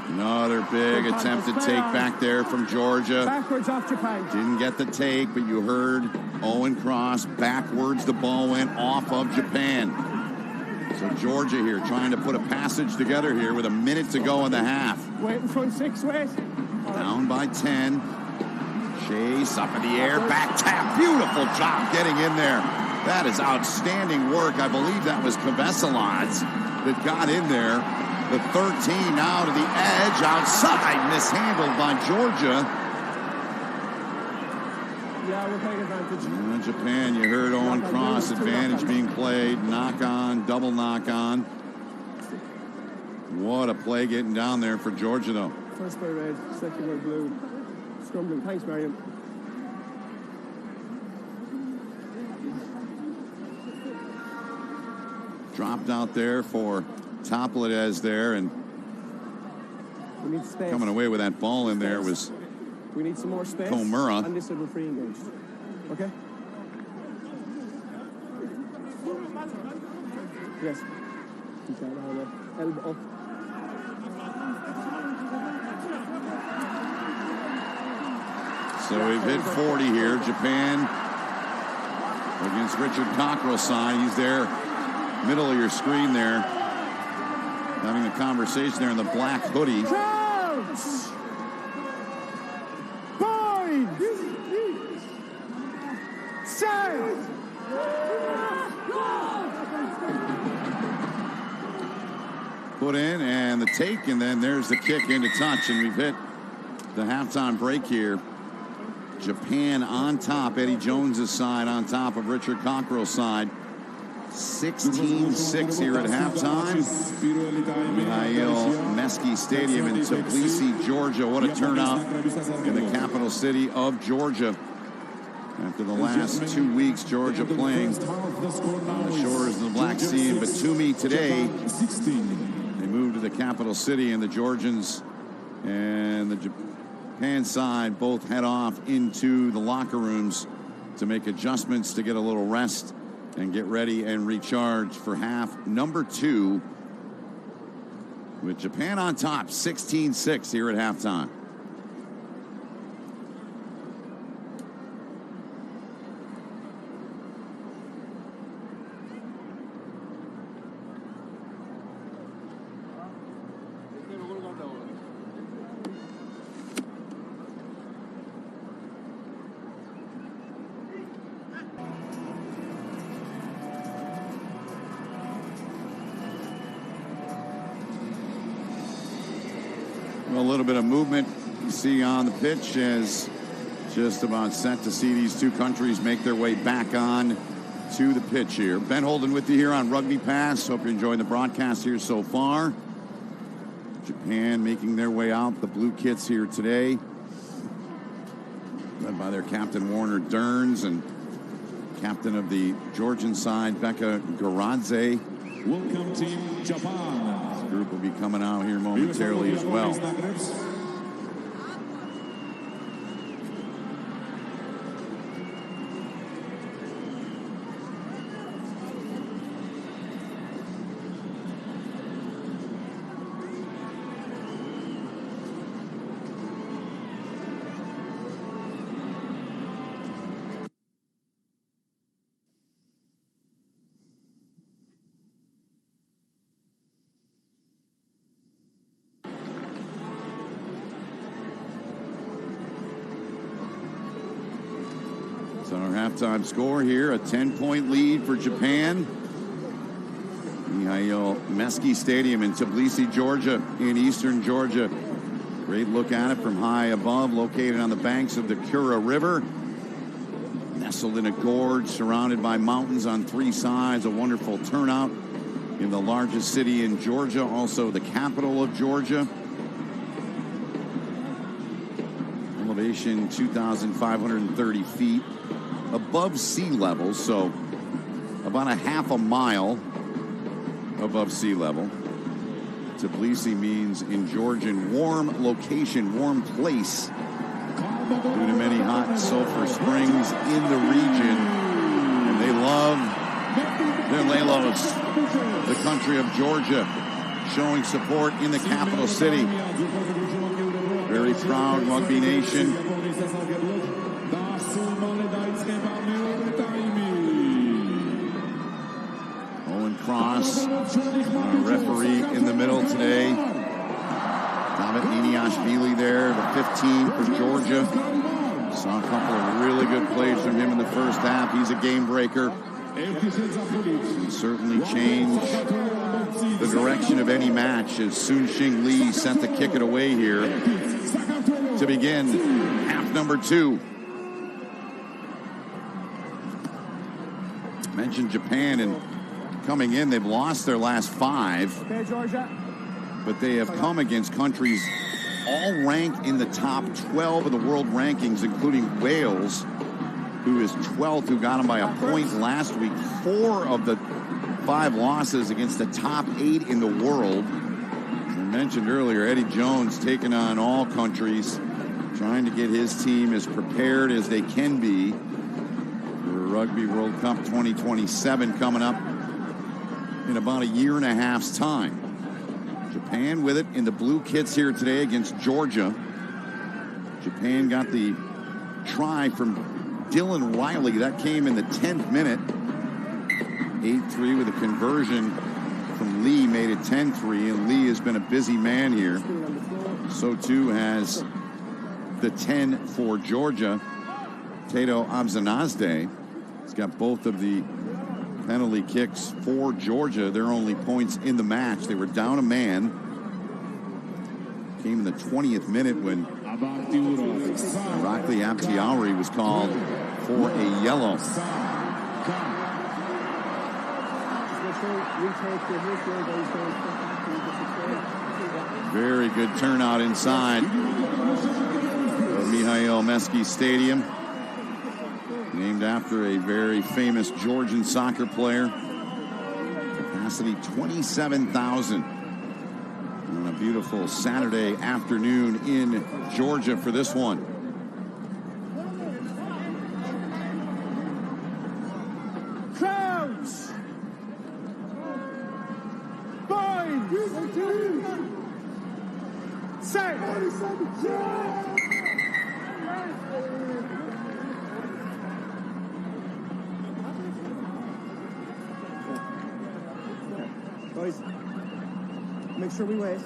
Another big attempted take back there from Georgia.
Backwards off Japan.
Didn't get the take, but you heard Owen Cross backwards. The ball went off of Japan. So Georgia here trying to put a passage together here with a minute to go in the half.
Wait in front 6, wait.
Down by 10. Chase up in the air, back tap. Beautiful job getting in there. That is outstanding work. I believe that was Kvesalaz that got in there. The 13 now to the edge, outside, mishandled by Georgia.
Yeah, we're playing advantage.
Japan, you heard Owen Cross, advantage being played. Knock on, double knock on. What a play getting down there for Georgia, though.
First by red, second by blue. Scrum blue. Thanks, Marion.
Dropped out there for Toplades there, and
we need space.
Coming away with that ball in there was
we need some more space.
Komura.
And this will free engaged. Okay? Yes. Elbow up.
So we've hit 40 here. Japan against Richard Cockrell's side. He's there, middle of your screen there, having a conversation there in the black hoodie.
Counts! Point! Set!
Put in, and the take, and then there's the kick into touch, and we've hit the halftime break here. Japan on top, Eddie Jones's side on top of Richard Cockrell's side. 16-6 here at halftime. Mikheil Meskhi Stadium in Tbilisi, Georgia. What a turnout in the capital city of Georgia. After the last 2 weeks, Georgia playing on the shores of the Black Sea in Batumi today. They moved to the capital city, and the Georgians and the Japan side both head off into the locker rooms to make adjustments, to get a little rest and get ready and recharge for half number 2, with Japan on top, 16-6 here at halftime. A little bit of movement you see on the pitch, as just about set to see these two countries make their way back on to the pitch here. Ben Holden with you here on Rugby Pass. Hope you're enjoying the broadcast here so far. Japan making their way out, the blue kits here today, led by their captain Warner Dearns and captain of the Georgian side Becca Garadze.
Welcome Team Japan.
Group will be coming out here momentarily as well. So our halftime score here, a 10-point lead for Japan. Mikheil Meskhi Stadium in Tbilisi, Georgia, in eastern Georgia. Great look at it from high above, located on the banks of the Kura River. Nestled in a gorge, surrounded by mountains on 3 sides. A wonderful turnout in the largest city in Georgia, also the capital of Georgia. Elevation 2,530 feet above sea level, so about a half a mile above sea level. Tbilisi means in Georgian warm location, warm place, due to many hot sulfur springs in the region. And they love their Leilos, the country of Georgia, showing support in the capital city. Very proud rugby nation. Owen Cross, referee in the middle today. David Iniashvili there, the 15 for Georgia. Saw a couple of really good plays from him in the first half. He's a game breaker. Can certainly change the direction of any match, as Soon Shing Lee sent the kick it away here to begin half number 2. Mentioned Japan, and coming in, they've lost their last 5.
Okay, Georgia.
But they have come against countries all ranked in the top 12 of the world rankings, including Wales, who is 12th, who got them by a point last week. 4 of the 5 losses against the top 8 in the world. As I mentioned earlier, Eddie Jones taking on all countries, trying to get his team as prepared as they can be for Rugby World Cup 2027 coming up in about a year and a half's time. Japan with it in the blue kits here today against Georgia. Japan got the try from Dylan Riley. That came in the 10th minute. 8-3 with a conversion from Lee, made it 10-3, and Lee has been a busy man here. So too has the 10 for Georgia, Tato Abzanazde. He's got both of the penalty kicks for Georgia. Their only points in the match. They were down a man. Came in the 20th minute when Irakli Abtiauri was called for a yellow. Very good turnout inside of Mikheil Meskhi Stadium, named after a very famous Georgian soccer player. Capacity 27,000 on a beautiful Saturday afternoon in Georgia for this one.
Crowds! Bind! Set! Guys, make sure we wait.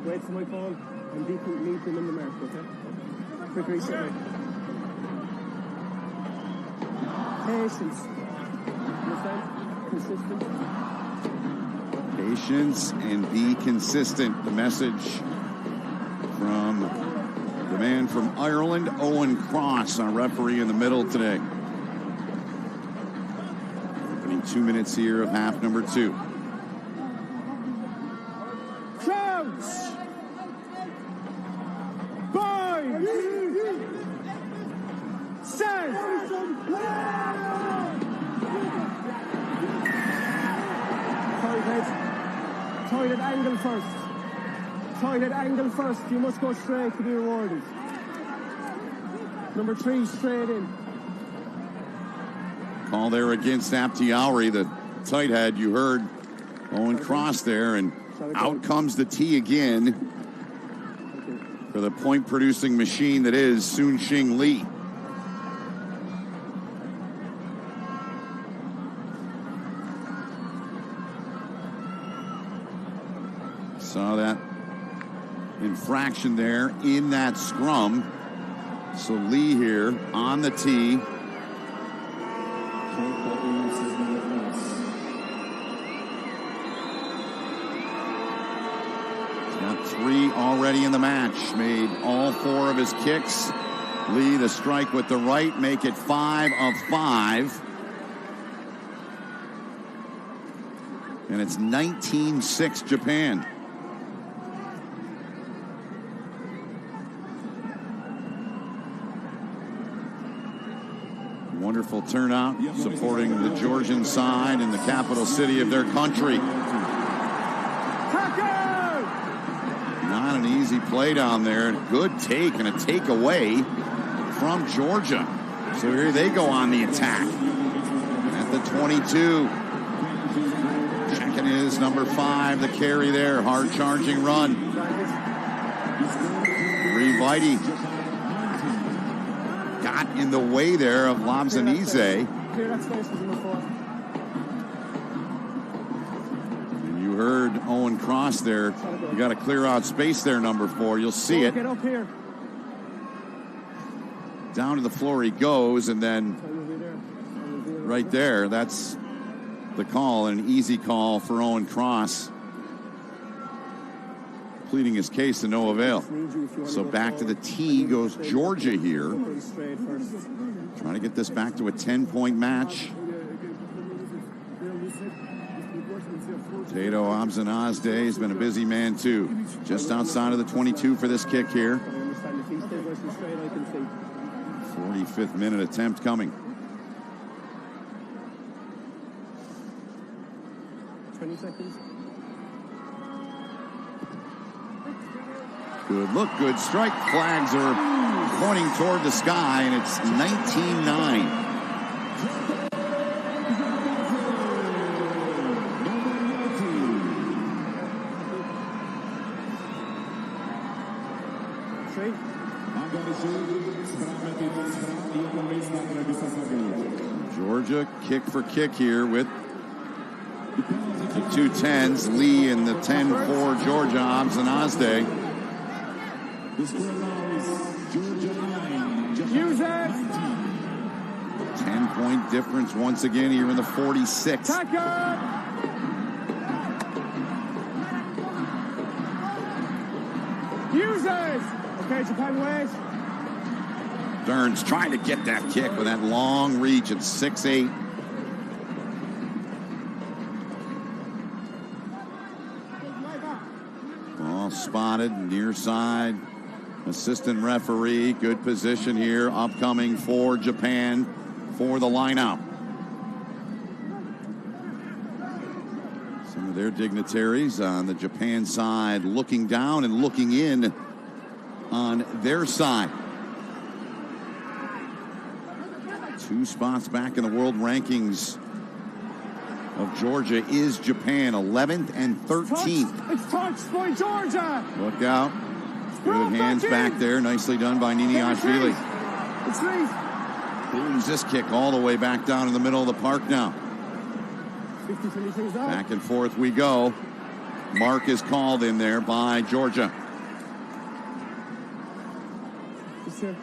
Wait for my call and meet them in the mark, okay? Quick reset. Patience. Understand? Consistent.
Patience and be consistent. The message from the man from Ireland, Owen Cross, our referee in the middle today. Opening 2 minutes here of half number 2.
Crowds! Bind! Set! Toilet angle first. Toilet angle first. You must go straight to be rewarded. Number 3, straight in.
Call there against Aptiauri, the tight head. You heard Owen Cross there, and out comes the tee again for the point-producing machine that is Soon-Shing Lee. Saw that infraction there in that scrum. So Lee here on the tee. Got 3 already in the match. Made all 4 of his kicks. Lee the strike with the right, make it 5 of 5. And it's 19-6 Japan. Wonderful turnout, supporting the Georgian side in the capital city of their country. Not an easy play down there. Good take and a takeaway from Georgia. So here they go on the attack at the 22. Checking is number 5, the carry there. Hard charging run. Riviti got in the way there of Labzanize. And you heard Owen Cross there. You got to clear out space there, number 4. You'll see it.
Get up here.
Down to the floor he goes, and then right there, that's the call, an easy call for Owen Cross. Pleading his case to no avail. So back to the tee goes Georgia here. Trying to get this back to a 10-point match. Tato Abzanazde has been a busy man too. Just outside of the 22 for this kick here. 45th minute attempt coming.
20 seconds.
Good look, good strike. Flags are pointing toward the sky, and it's 19-9. Georgia kick for kick here with the 2-10s. Lee in the 10-4 Georgia. Abzanazde.
Use it.
10-point difference once again here in the 46.
Use it. Okay, Japan waits.
Dern's trying to get that kick with that long reach at 6'8". Foul spotted, near side. Assistant referee, good position here, upcoming for Japan for the lineout. Some of their dignitaries on the Japan side looking down and looking in on their side. 2 spots back in the world rankings of Georgia is Japan, 11th and 13th.
It's touched by Georgia.
Look out. Good hands back there. Nicely done by Niniashvili.
It's right.
Booms this kick all the way back down in the middle of the park now.
50-23 out.
Back and forth we go. Mark is called in there by Georgia.
Yes, sir.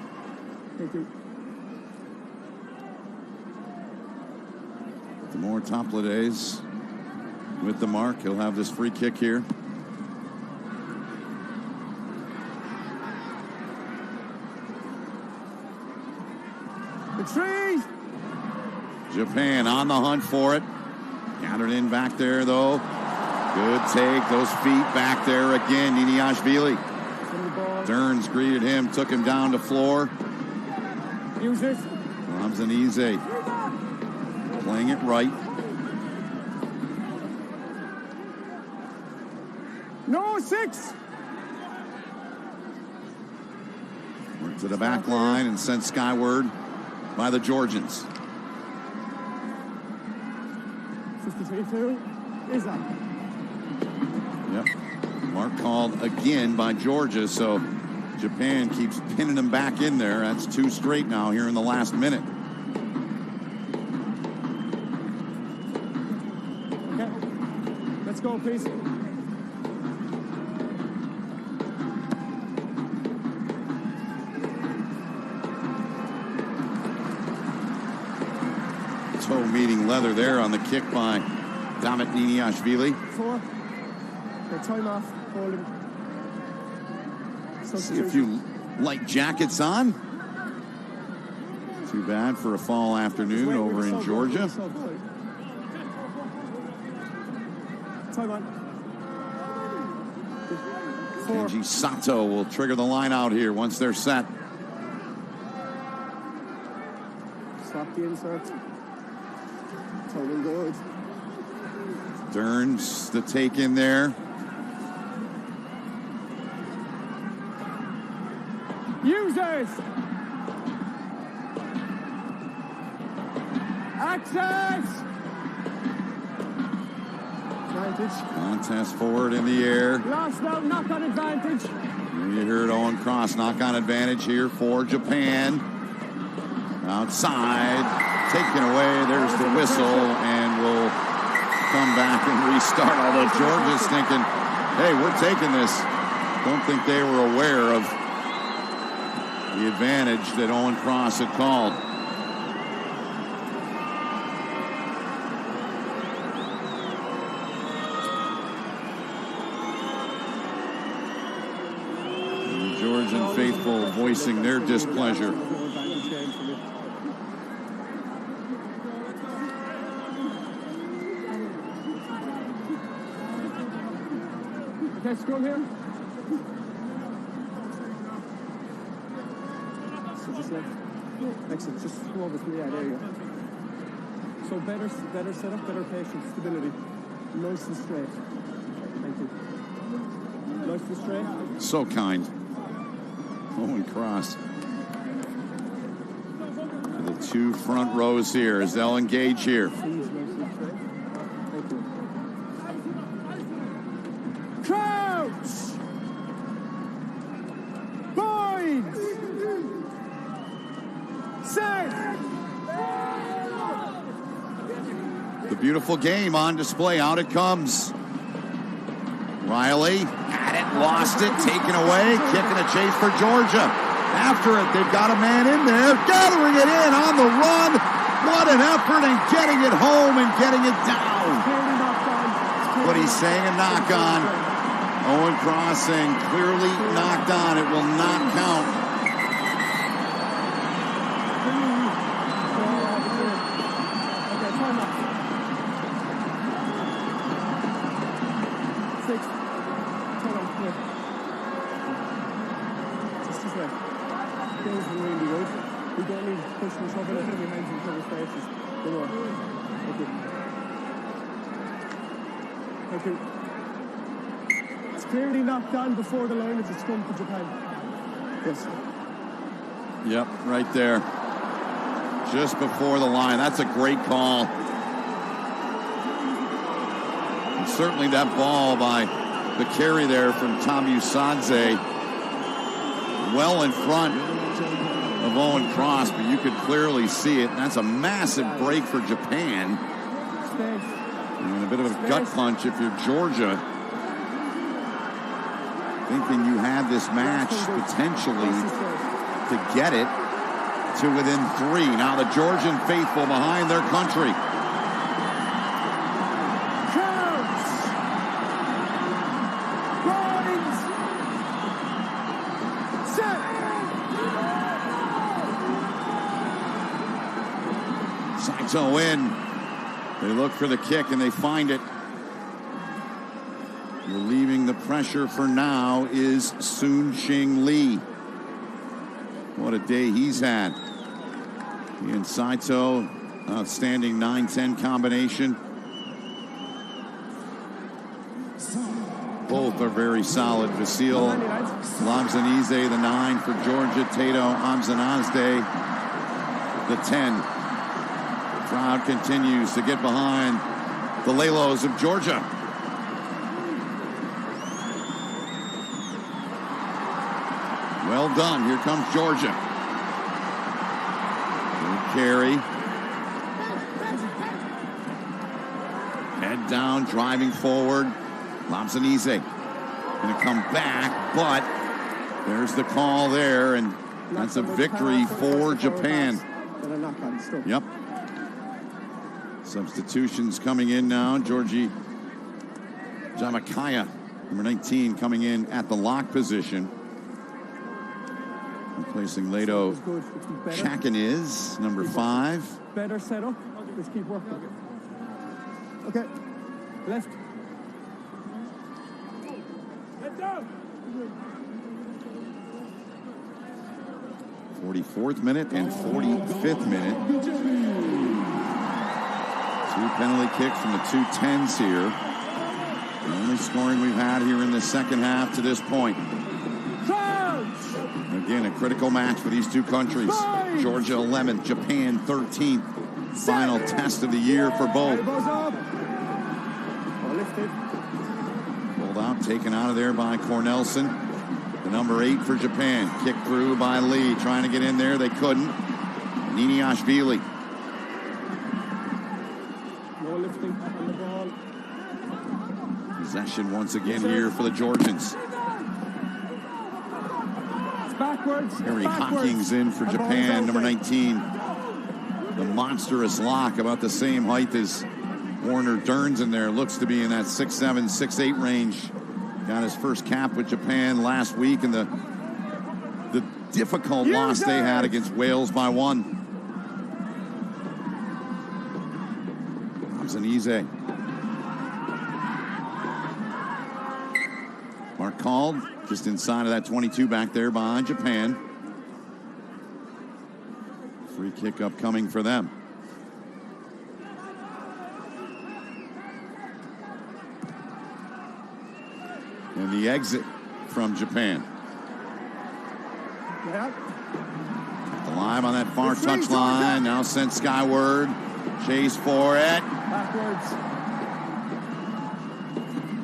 Thank you.
The more Toplades with the mark. He'll have this free kick here.
Retreat!
Japan on the hunt for it. Gathered in back there, though. Good take. Those feet back there again. Niniashvili. Stearns greeted him, took him down to floor.
Use it.
Ramzanese playing it right.
No, 6.
Work to the back line and sent skyward by the Georgians.
50-22 is up.
Yep. Mark called again by Georgia, so Japan keeps pinning them back in there. That's 2 straight now here in the last minute.
Okay. Let's go, please.
Toe meeting leather there on the kick by David Niniashvili.
4. Okay, time off. Hold him.
See a few light jackets on. Too bad for a fall afternoon over in Georgia.
Time on. 4.
Kenji Sato will trigger the line out here once they're set.
Stop the insert. Totally good.
Stearns the take in there.
Users! Access! Advantage.
Contest forward in the air.
Last out, knock on advantage.
You heard Owen Cross knock on advantage here for Japan. Outside, taken away. There's the whistle, and we'll come back and restart. Although Georgia's thinking, hey, we're taking this. Don't think they were aware of the advantage that Owen Cross had called. And the Georgian faithful voicing their displeasure.
Okay, scrum here. So just left. Excellent. Just come over to me. Yeah, there you go. So better setup, better patience, stability. Nice and straight. Thank you. Nice and straight.
So kind. Owen Cross. The 2 front rows here as they'll engage here.
Please, nice and straight. Thank you. Crouch! Bind! Set!
The beautiful game on display. Out it comes. Riley had it, lost it, taken away, kicking a chase for Georgia. After it, they've got a man in there, gathering it in on the run. What an effort, and getting it home and getting it down. What he's saying, a knock on. Owen Cross saying clearly knocked on. It will not count.
pushing and shoving it in your hands into their faces. Good work. Thank you. Thank you. It's clearly knocked down before the line of the scrum for Japan. Yes.
Yep, right there. Just before the line. That's a great call. And certainly that ball by the carry there from Tamusadze, well in front of Owen Cross, but you could clearly see it. That's a massive break for Japan. And a bit of a gut punch if you're Georgia, thinking you had this match potentially to get it to within 3. Now the Georgian faithful behind their country. Saito in. They look for the kick and they find it. Relieving the pressure for now is Soon Ching Lee. What a day he's had. He and Saito, outstanding 9-10 combination. Both are very solid. Vasil Lamzanidze, the 9 for Georgia. Tato Amzanazde, the 10. Crowd continues to get behind the Lalos of Georgia. Well done. Here comes Georgia. Good carry. Head down, driving forward. Lamzanidze going to come back, but there's the call there, and that's a victory for Japan. Yep. Substitutions coming in now. Georgie Jamakaya, number 19, coming in at the lock position. Replacing Leto Chakaniz, number 5.
Better setup. Let's keep working. Okay. Left. Left down.
44th minute and 45th minute. 2 penalty kicks from the 2-10s here. The only scoring we've had here in the second half to this point. Again, a critical match for these two countries. Georgia 11th, Japan 13th. Final test of the year for both. Pulled out, taken out of there by Cornelson. The number 8 for Japan. Kicked through by Lee. Trying to get in there. They couldn't. Niniashvili.
No lifting on the ball.
Possession once again here for the Georgians.
Backwards.
Harry Hawkins in for Japan, number 19. The monstrous lock, about the same height as Warner Dern's in there. Looks to be in that 6'7", 6'8" range. Got his first cap with Japan last week in the difficult loss they had against Wales by 1. Lamzanidze. Mark called. Just inside of that 22 back there by Japan. Free kick upcoming for them. And the exit from Japan.
Yeah.
Alive on that far touchline. Now sent skyward. Chase for it.
Backwards.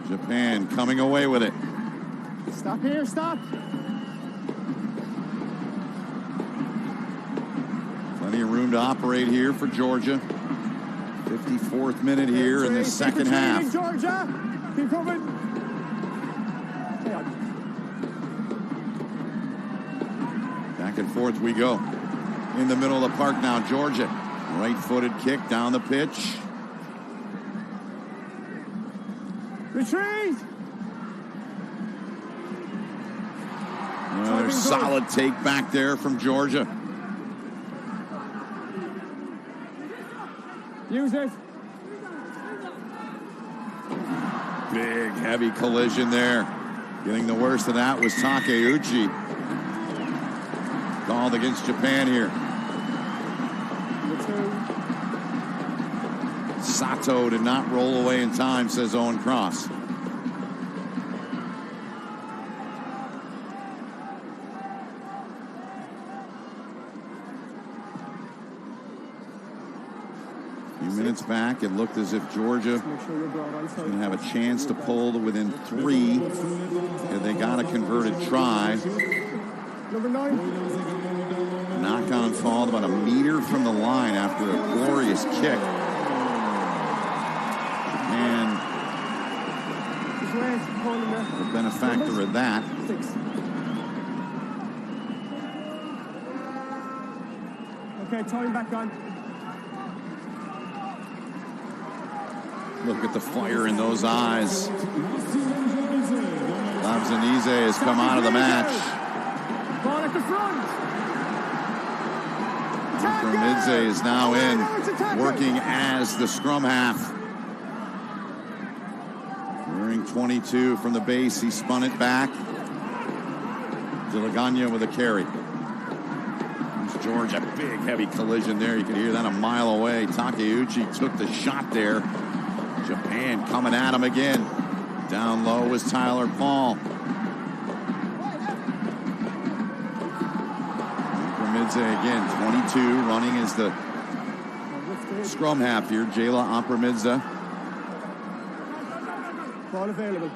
Japan coming away with it.
Stop here, stop.
Plenty of room to operate here for Georgia. 54th minute here in the second half.
Georgia, keep coming.
Back and forth we go. In the middle of the park now, Georgia. Right-footed kick down the pitch.
Retreat.
Another solid take back there from Georgia.
Use it.
Big, heavy collision there. Getting the worst of that was Takeuchi. Called against Japan here. Saito did not roll away in time, says Owen Cross. A few minutes back, it looked as if Georgia was going to have a chance to pull to within 3. And they got a converted try.
Number 9.
Knock-on called about a meter from the line after a glorious kick. And the benefactor of that.
6. Okay, time back on.
Look at the fire in those eyes. Labzanize has come out of the match.
Ball at the front.
Akramidze is now in, working as the scrum half. Wearing 22 from the base, he spun it back. Zilaganya with a carry. There's Georgia, big heavy collision there. You can hear that a mile away. Takeuchi took the shot there. Japan coming at him again. Down low is Tyler Paul. Again, 22, running as the scrum half here. Jayla Akramidze.
Ball available.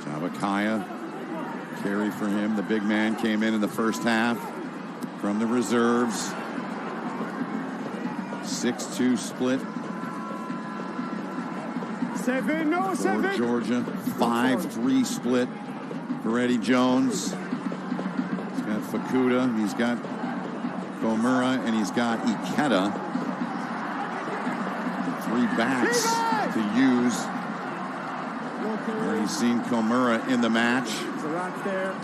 Javakaya, carry for him. The big man came in the first half from the reserves. 6-2 split.
7, no, 7.
Georgia, 5-3 split for Eddie Jones. He's got Fukuda, he's got Komura, and he's got Ikeda. 3 backs to use. Already seen Komura in the match.
There's a rock there.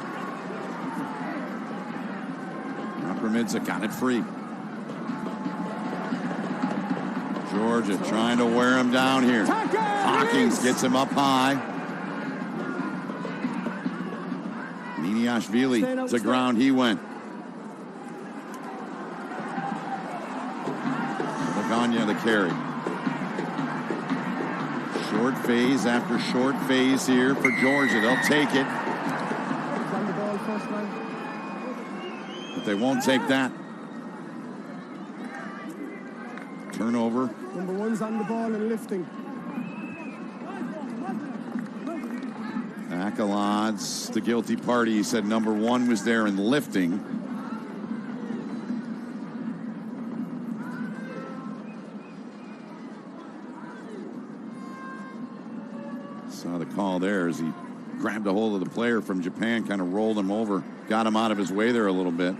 Akramidze got it free. Georgia trying to wear him down here. Hawkins gets him up high. Niniashvili to ground he went. Laganya the carry. Short phase after short phase here for Georgia. They'll take it. But they won't take that. Turnover.
Number 1's on the ball and lifting.
Accolades, the guilty party. He said number 1 was there and lifting. Saw the call there as he grabbed a hold of the player from Japan, kind of rolled him over, got him out of his way there a little bit.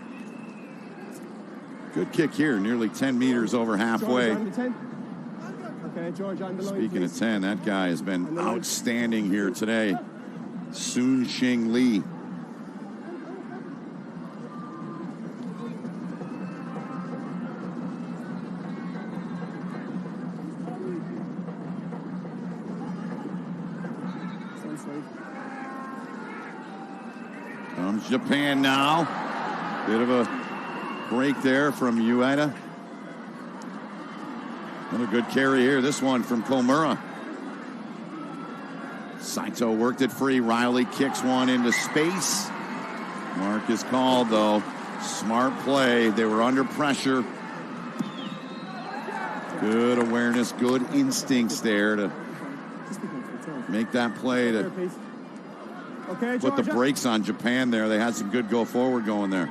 Good kick here, nearly 10 meters over halfway.
Okay, George on the line,
Speaking
please.
of 10, that guy has been outstanding here today. Soon Shing Lee. Comes Japan now. Bit of a break there from Ueda. Another good carry here. This one from Komura. Saito worked it free. Riley kicks one into space. Mark is called, though. Smart play. They were under pressure. Good awareness, good instincts there to make that play to put the brakes on Japan there. They had some good go forward going there.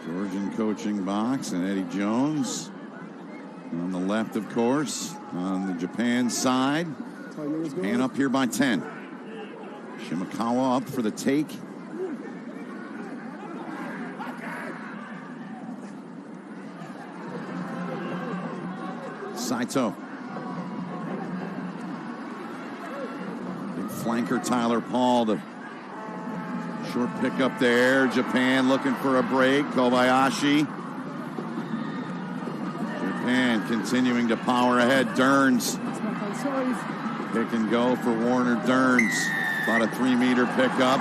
Georgian coaching box and Eddie Jones on the left, of course, on the Japan side. Japan up here by 10. Shimakawa up for the take. Saito. Big flanker Tyler Paul. The short pickup there. Japan looking for a break. Kobayashi. Japan continuing to power ahead. Derns. Pick and go for Warner Derns. About a 3-meter pickup,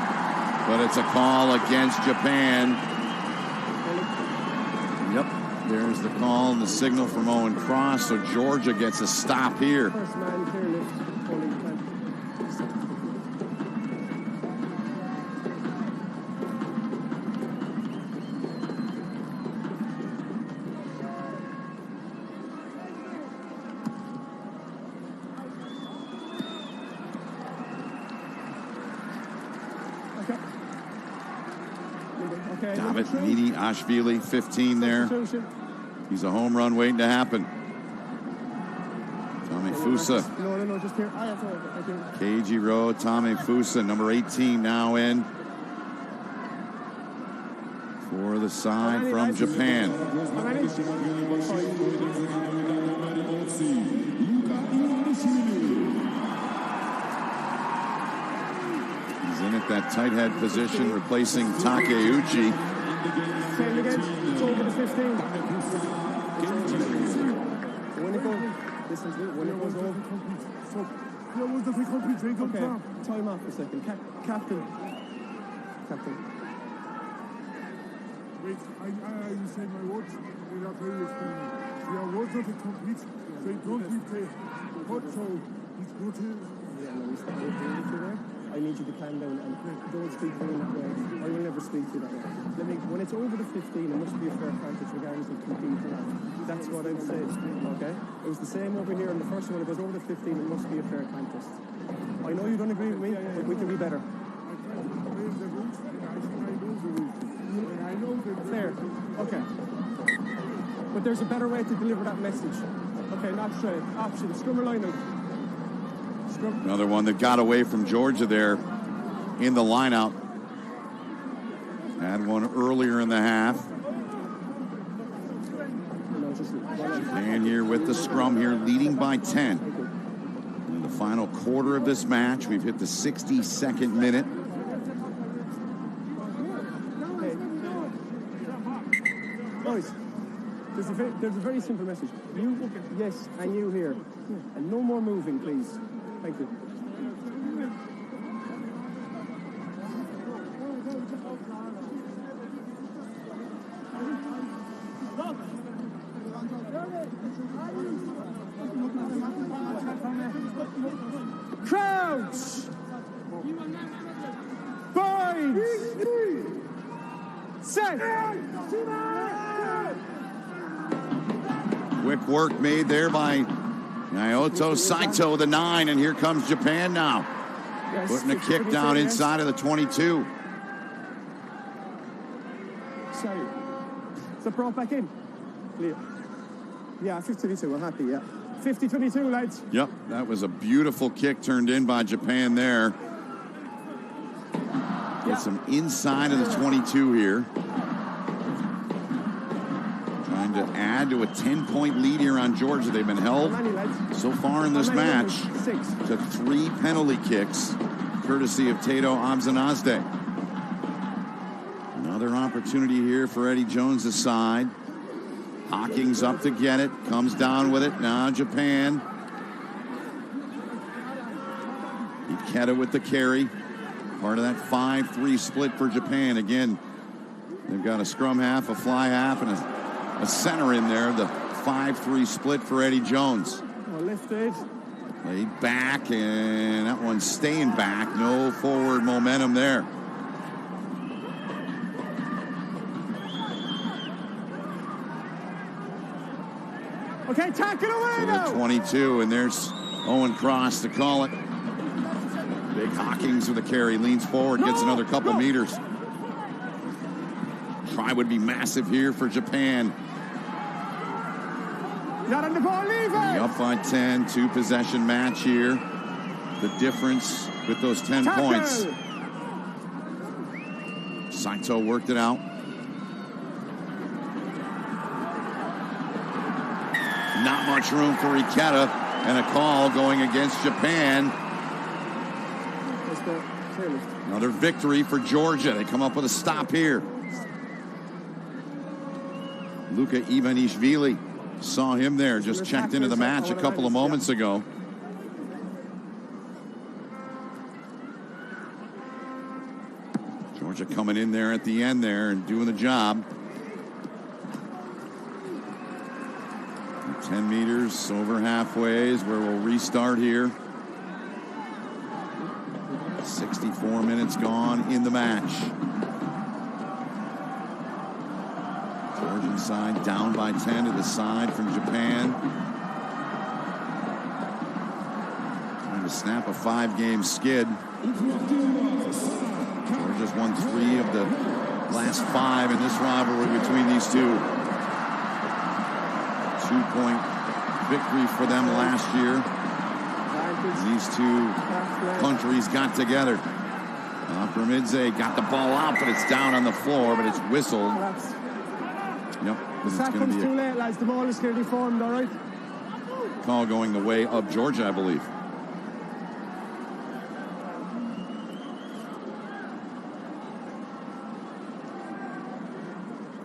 but it's a call against Japan. Yep, there's the call and the signal from Owen Cross. So Georgia gets a stop here.
First man, clear lift.
David Nidi Ashvili, 15 there. He's a home run waiting to happen. Tommy Fusa.
No, just here.
KG Rowe, Tommy Fusa, number 18 now in for the side from Japan. He's in at that tight head position, replacing Takeuchi.
Same again. It's over the 15. When it goes over. Okay, time off for a second. Captain.
Wait, I say my words. They are very explaining. Your words are to complete. They don't replay. What so? It's good here.
Yeah, no, I need you to calm down and don't speak to me that way. I will never speak to you that way. When it's over the 15, it must be a fair advantage regardless of compete or not. That's what I'd say. Okay? It was the same over here in the first one. It goes over the 15, it must be a fair contest. I know you don't agree with me, but we can be better. Fair. Okay. But there's a better way to deliver that message. Okay, not straight. Option. Scrummer line out.
Another one that got away from Georgia there in the lineout. Had one earlier in the half. And here with the scrum here, leading by 10. In the final quarter of this match, we've hit the 62nd minute.
Boys, there's a very simple message. You, yes, and you here. And no more moving, please. Thank you. Crouch! Bind! Set!
Quick work made there by Naoto Saito, the 9, and here comes Japan now. Yes, putting a kick down inside of the 22.
Sorry. Is that brought back in? Yeah, 50-22, we're happy, yeah. 50-22, lads.
Yep, that was a beautiful kick turned in by Japan there. Gets them inside of the 22 here. Trying to add to a 10-point lead here on Georgia. They've been held so far in this match to 3 penalty kicks, courtesy of Tato Abzanazde. Another opportunity here for Eddie Jones' side. Hawkins up to get it, comes down with it. Now Japan. Ikeda with the carry. Part of that 5-3 split for Japan. Again, they've got a scrum half, a fly half, and a center in there. The 5-3 split for Eddie Jones.
Lifted.
Laid back, and that one's staying back. No forward momentum there.
Okay, tack it away
to
now.
The 22, and there's Owen Cross to call it. Big Hawkins with a carry, leans forward, gets another couple meters. Try would be massive here for Japan.
Not on the ball, leave it.
Up by 10, 2-possession match here. The difference with those 10 points. Saito worked it out. Not much room for Ikeda, and a call going against Japan. Another victory for Georgia. They come up with a stop here. Luka Ivanishvili, saw him there, just checked into the match a couple of moments ago. Georgia coming in there at the end there and doing the job. 10 meters over halfway is where we'll restart here. 64 minutes gone in the match. Georgian side down by 10 to the side from Japan. Trying to snap a 5-game skid. Georgia's won 3 of the last 5 in this rivalry between these two. 2-point victory for them last year. These two countries got together. Aframidze got the ball out, but it's down on the floor, but it's whistled. Yep.
The sack comes too late, lads. The ball is clearly formed, all right?
Call going the way of Georgia, I believe.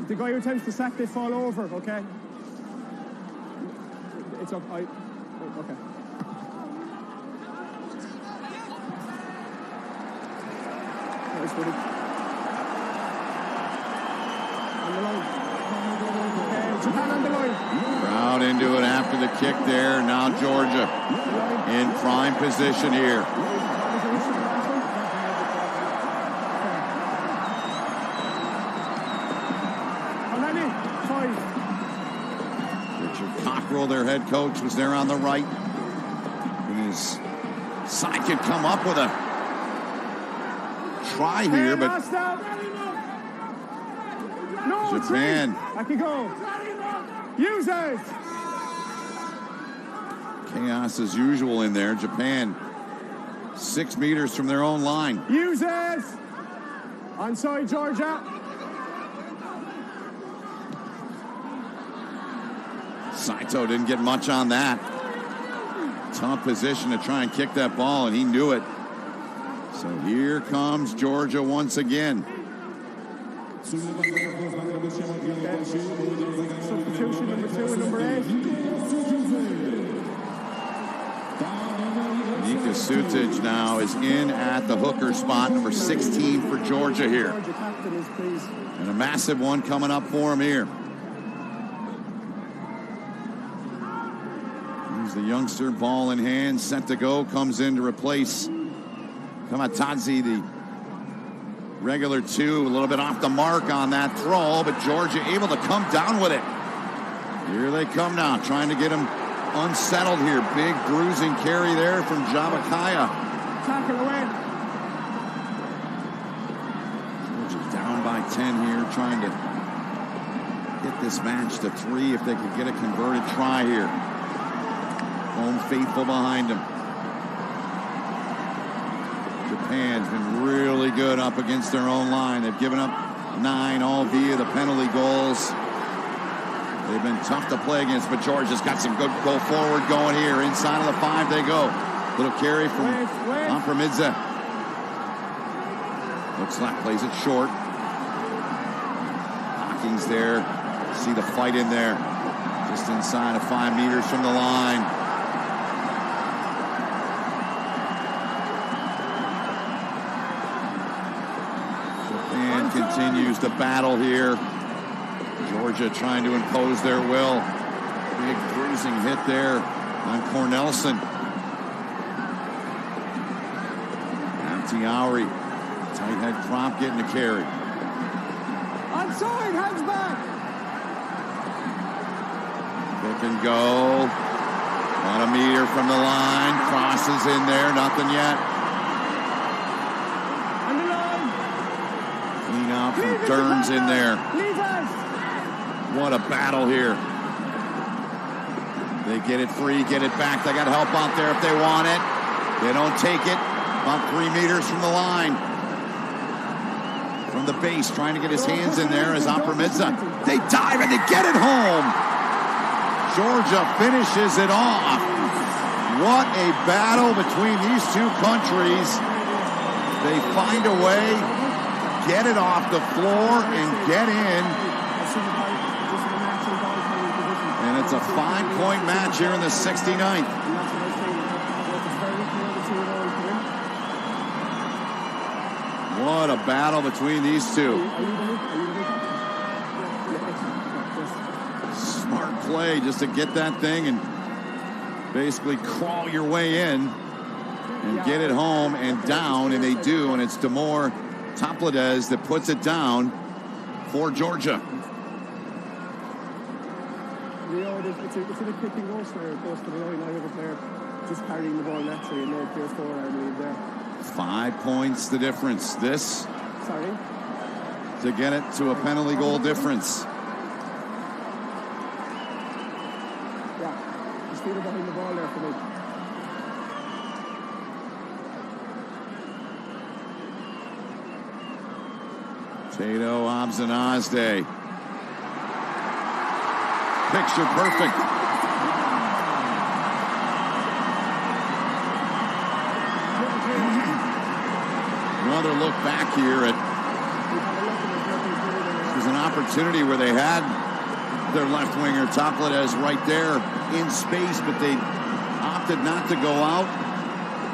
The guy who attempts to sack, they fall over, okay? It's up. Okay. Nice, buddy. On the line. Okay, Japan on the line.
Crowd into it after the kick there. Now Georgia in prime position here. Their head coach was there on the right. And his side could come up with a try here, but Japan.
I can go. Use it.
Chaos as usual in there. Japan 6 meters from their own line.
Use it. Onside, Georgia.
Saito didn't get much on that. Tough position to try and kick that ball, and he knew it. So here comes Georgia once again.
Substitution number 2 and number 8.
Nika Sutic now is in at the hooker spot, number 16 for Georgia here. And a massive one coming up for him here. The youngster, ball in hand, set to go, comes in to replace Kamatadze, the regular 2, a little bit off the mark on that throw, but Georgia able to come down with it. Here they come now, trying to get him unsettled here. Big bruising carry there from Jabakaya.
Tackle away.
Georgia down by 10 here, trying to get this match to 3 if they could get a converted try here. Home faithful behind him. Japan's been really good up against their own line. They've given up 9, all via the penalty goals. They've been tough to play against, but Georgia's got some good go forward going here. Inside of the 5 they go. Little carry from Aframidze. Looks like plays it short. Hawkins there. See the fight in there. Just inside of 5 meters from the line. Continues the battle here. Georgia trying to impose their will. Big bruising hit there on Cornelson. Abtiauri. Tight head Crop getting the carry.
Onside, hands back.
Pick and go. About a meter from the line. Crosses in there. Nothing yet. From Durns in there. What a battle here. They get it free, get it back. They got help out there if they want it. They don't take it. About 3 meters from the line. From the base, trying to get his hands in there as Aframidze. They dive and they get it home. Georgia finishes it off. What a battle between these two countries. They find a way. Get it off the floor and get in. And it's a 5-point match here in the 69th. What a battle between these two. Smart play just to get that thing and basically crawl your way in and get it home and down, and they do, and it's Timur Tbilisi that puts it down for Georgia.
It's a kicking goal where it goes to the line. I have a player just carrying the ball naturally and no clear score, I believe, there. 5
points the difference. This to get it to a penalty goal difference.
Yeah, he's feet behind the ball there for me.
Tato Abzanazde. Picture perfect. Another look back here at there's an opportunity where they had their left winger Tbilisi right there in space, but they opted not to go out,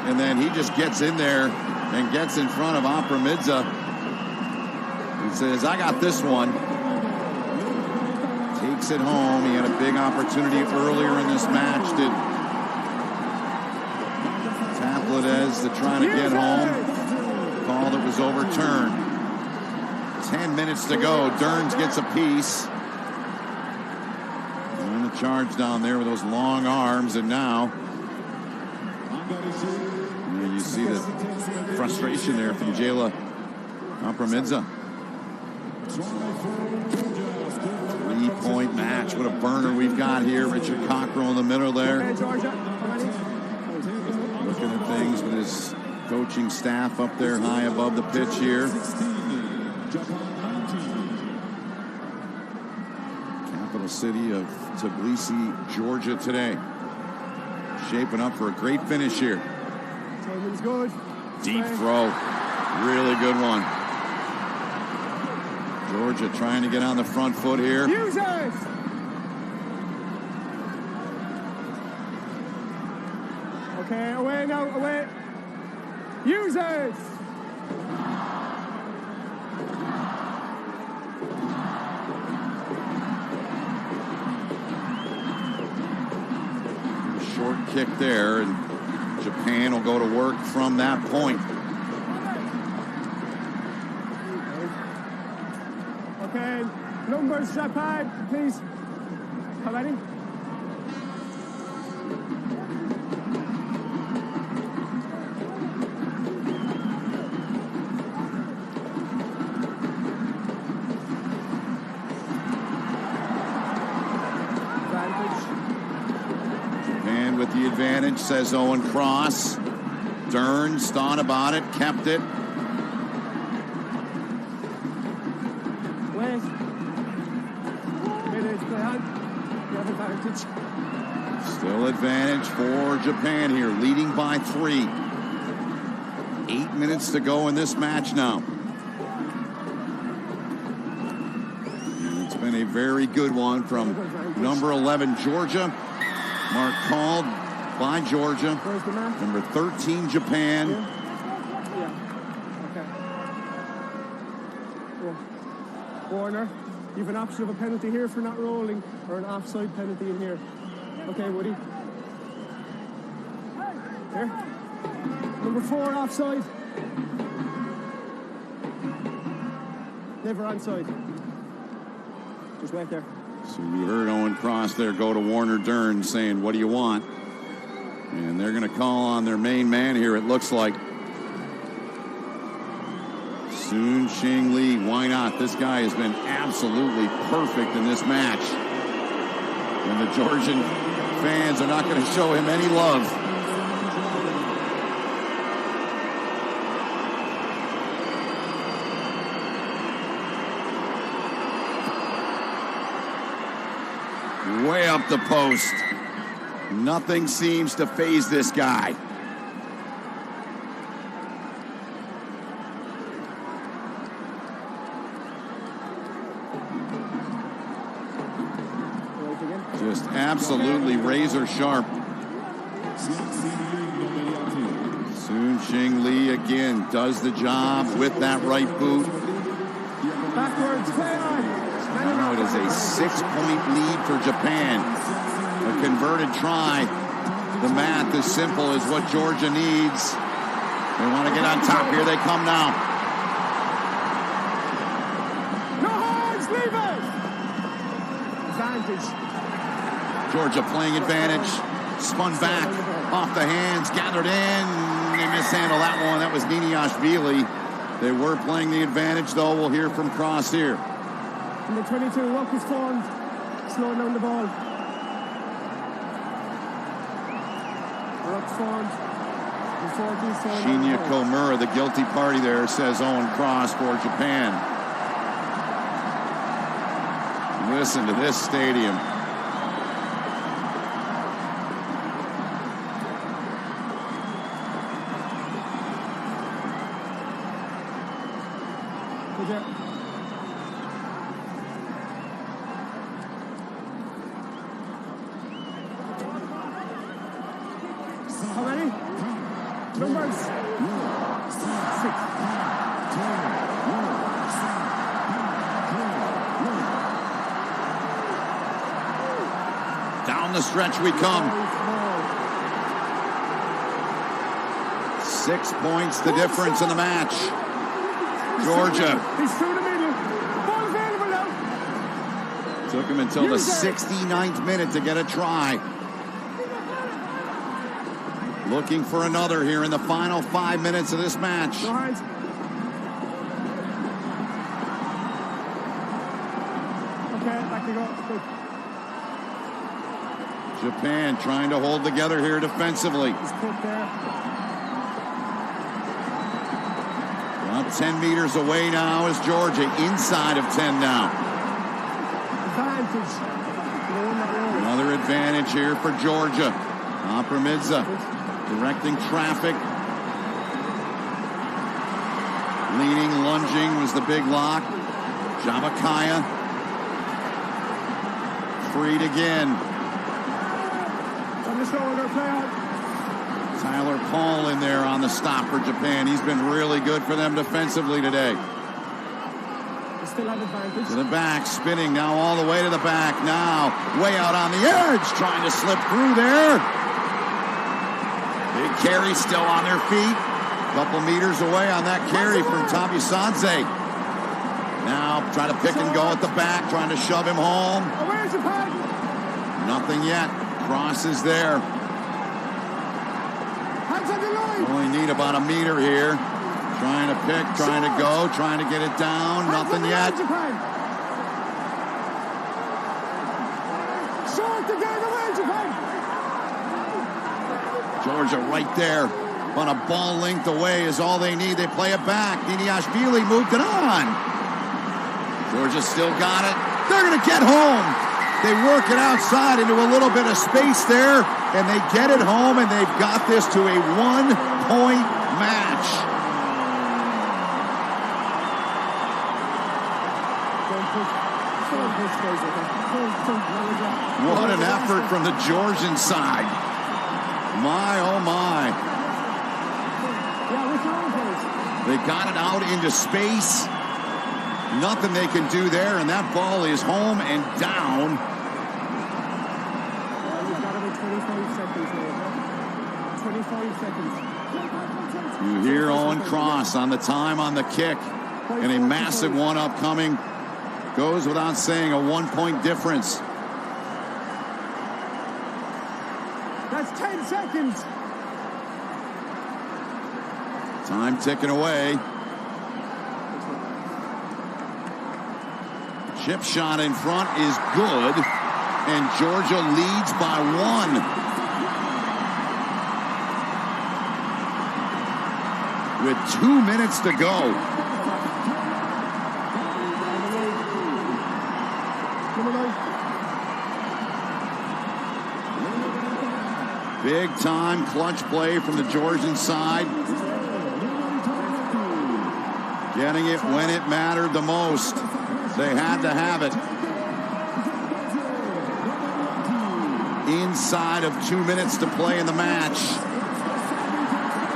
and then he just gets in there and gets in front of Apramidze and says, I got this one. Takes it home. He had a big opportunity earlier in this match. Did Tbilisi to try to get home. Call that was overturned. 10 minutes to go. Derns gets a piece. And the charge down there with those long arms, and now you see the frustration there from Jayla Apramidze. 3-point match. What a burner we've got here. Richard Cockrell in the middle there. Looking at things with his coaching staff up there high above the pitch here. Capital city of Tbilisi, Georgia today. Shaping up for a great finish here.
Timing's good.
Deep throw. Really good one. Georgia trying to get on the front foot here.
Use it! Okay, away now, away. Use it!
Short kick there, and Japan will go to work from that point.
Okay, numbers, Japan, please. How many?
Japan with the advantage, says Owen Cross. Derns thought about it, kept it. Still advantage for Japan here, leading by 3. 8 minutes to go in this match now. And it's been a very good one from number 11, Georgia. Mark called by Georgia. Number 13, Japan.
Warner, you have an option of a penalty here for not rolling, or an offside penalty in here. Okay, Woody. Here. Number 4, offside. Never onside. Just wait there.
So you heard Owen Cross there go to Warner Derns saying, what do you want? And they're going to call on their main man here, it looks like. Soon Shing Lee, why not? This guy has been absolutely perfect in this match. And the Georgian fans are not going to show him any love. Way up the post. Nothing seems to faze this guy. Just absolutely razor sharp. Soon Xing Li again does the job with that right boot.
Backwards, play on.
Now it is a 6-point lead for Japan. A converted try. The math is simple as what Georgia needs. They want to get on top. Here they come now.
No hands, leave it. Advantage.
Georgia playing advantage. Spun back off the hands, gathered in. They mishandled that one. That was Niniashvili. They were playing the advantage, though. We'll hear from Cross here.
Number 22, work is formed. Slowing down the ball. Work formed.
Shinya Komura, the guilty party there, says Owen Cross for Japan. Listen to this stadium.
How many? Numbers. 6.
Down the stretch we come. 6 points the difference in the match. Georgia.
He's through the middle. Ball available now.
Took him until the 69th minute to get a try. Looking for another here in the final 5 minutes of this match.
No hands. Okay, back to go. Good.
Japan trying to hold together here defensively.
He's put there.
About 10 meters away now is Georgia. Inside of 10 now.
Advantage.
Another advantage here for Georgia. Apramidza directing traffic. Leaning, lunging was the big lock. Javakaya freed again. Tyler Paul in there on the stop for Japan. He's been really good for them defensively today.
Still have advantage.
To the back, spinning now all the way to the back. Now way out on the edge, trying to slip through there. Big carry still on their feet. Couple meters away on that carry from Tabisadze. Now trying to pick and go at the back, trying to shove him home.
Where's your pad?
Nothing yet. Cross is there.
Hands on the line.
Only need about a meter here. Trying to pick, trying to go, trying to get it down. Nothing yet.
Short again, away, Japan.
Georgia right there. But a ball length away is all they need. They play it back. Niniashvili moved it on. Georgia still got it. They're going to get home. They work it outside into a little bit of space there, and they get it home, and they've got this to a 1-point match. What an effort from the Georgian side. My, oh my. They got it out into space. Nothing they can do there, and that ball is home and down. You hear Owen Cross on the time on the kick, and a massive one upcoming. Goes without saying, a 1-point difference.
That's 10 seconds.
Time ticking away. Chip shot in front is good, and Georgia leads by 1. With 2 minutes to go. Big time clutch play from the Georgian side. Getting it when it mattered the most. They had to have it. Inside of 2 minutes to play in the match.